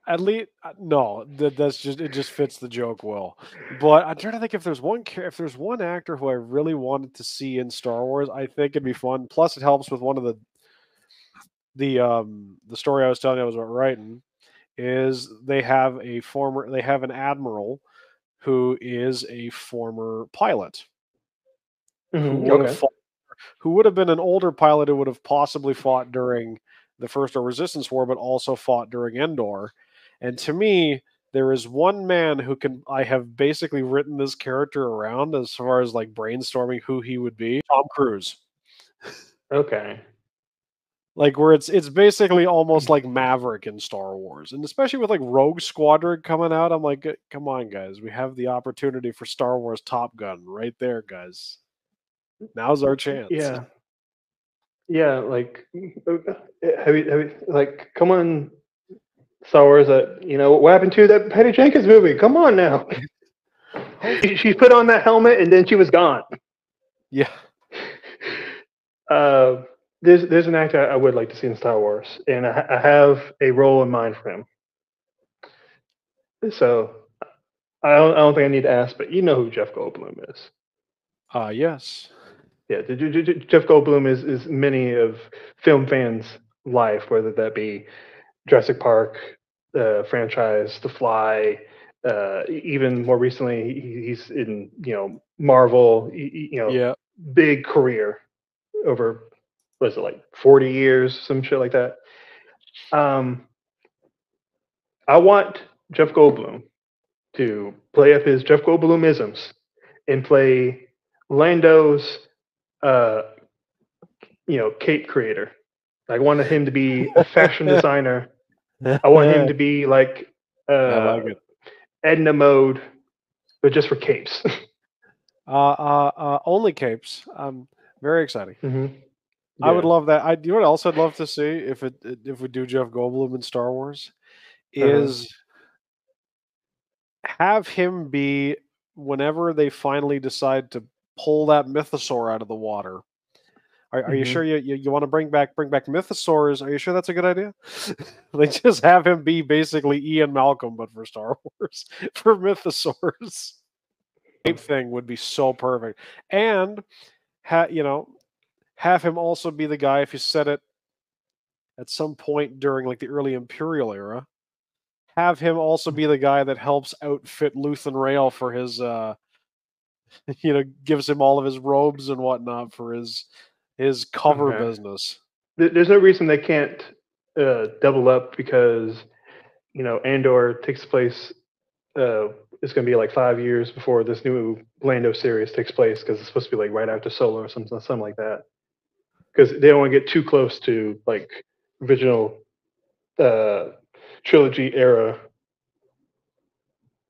At least no, that's just it. Just fits the joke well. But I'm trying to think if there's one actor who I really wanted to see in Star Wars. I think it'd be fun. Plus, it helps with one of the story I was telling you I was about writing. Is they have an admiral who is a former pilot who would have Okay. fought, who would have been an older pilot who would have possibly fought during the First Order Resistance War, but also fought during Endor. And to me, there is one man I have basically written this character around as far as like brainstorming who he would be. Tom Cruise. Okay. Like where it's basically almost like Maverick in Star Wars. And especially with like Rogue Squadron coming out, I'm like, come on, guys. We have the opportunity for Star Wars Top Gun right there, guys. Now's our chance. Yeah. Yeah. Like, have you like, come on, Star Wars? What happened to that Patty Jenkins movie? Come on now. She put on that helmet and then she was gone. Yeah. There's an actor I would like to see in Star Wars, and I have a role in mind for him. So I don't think I need to ask, but you know who Jeff Goldblum is. Yes. Yeah, Jeff Goldblum is many of film fans' life, whether that be Jurassic Park franchise, The Fly, even more recently, he's in Marvel. Yeah. Big career over, what is it, like 40 years, some shit like that. I want Jeff Goldblum to play up his Jeff Goldblumisms and play Lando's cape creator. I wanted him to be a fashion designer. I want him to be like I like it. Edna Mode, but just for capes. Only capes. Very exciting. Mm-hmm. Yeah. I would love that. You know what else I'd love to see if we do Jeff Goldblum in Star Wars is have him be whenever they finally decide to pull that mythosaur out of the water. Are you sure you want to bring back mythosaurs? Are you sure that's a good idea? They just have him be basically Ian Malcolm, but for Star Wars for mythosaurs. Ape thing would be so perfect, and have him also be the guy if you set it at some point during like the early Imperial era. Have him also be the guy that helps outfit Luthen Rail for his, gives him all of his robes and whatnot for his cover business. There's no reason they can't double up because Andor takes place. It's going to be like 5 years before this new Lando series takes place because it's supposed to be like right after Solo or something like that. Because they don't want to get too close to like original trilogy era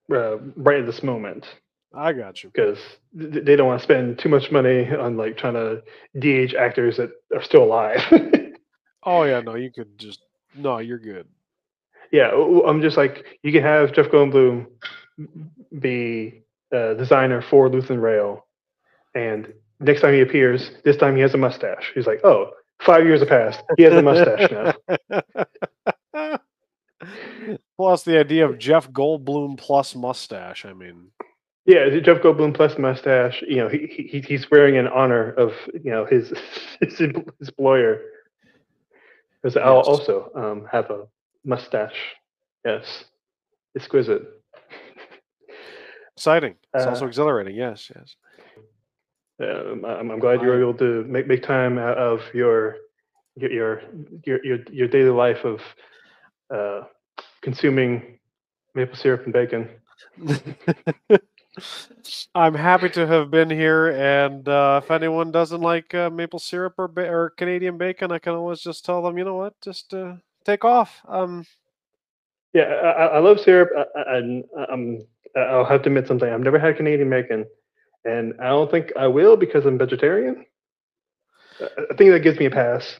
right at this moment. I got you. Because they don't want to spend too much money on like trying to de-age actors that are still alive. Oh yeah, no, you could just you're good. Yeah, I'm just like, you can have Jeff Goldblum be designer for Lutheran Rail, and next time he appears, this time he has a mustache. He's like, oh, 5 years have passed. He has a mustache now. Plus the idea of Jeff Goldblum plus mustache. I mean, Yeah, Jeff Goldblum plus mustache. He's wearing in honor of his his employer, because I'll yes, also have a mustache. Yes, exquisite. exciting. It's Uh, also exhilarating. Yes, yes. I'm glad you were I able to make time out of your your your daily life of uh, consuming maple syrup and bacon. I'm happy to have been here, and if anyone doesn't like maple syrup or Canadian bacon, I can always just tell them, you know what, just take off. Yeah, I love syrup. I'll have to admit something. I've never had Canadian bacon, and I don't think I will because I'm vegetarian. I think that gives me a pass.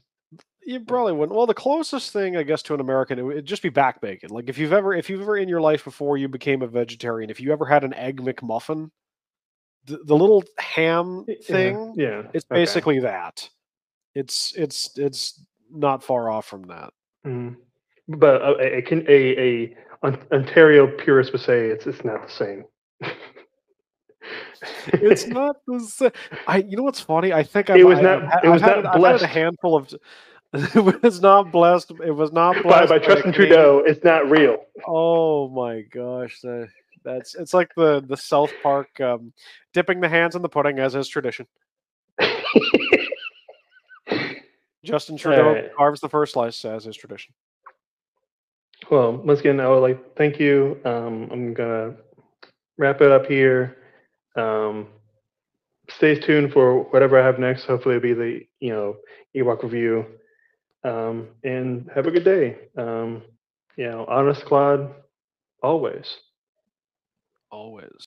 You probably wouldn't. Well, the closest thing, I guess, to an American, it'd just be back bacon. Like if you've ever in your life before you became a vegetarian, if you ever had an egg McMuffin, the little ham Yeah, thing, yeah, it's okay. basically that. It's not far off from that. Mhm. But Ontario purist would say it's not the same. It's not the same. You know what's funny? I think It was not. It was not I've had it a blessed handful of. It was not blessed. It was not blessed by by a Justin Canadian. Trudeau. It's not real. Oh my gosh, that's it's like the South Park dipping the hands in the pudding as is tradition. Justin All Trudeau right. carves the first slice as is tradition. Well, once again, I would like thank you. I'm gonna wrap it up here. Um, Stay tuned for whatever I have next. Hopefully, it'll be the Ewok review. And have a good day. Honest Claude, always. Always.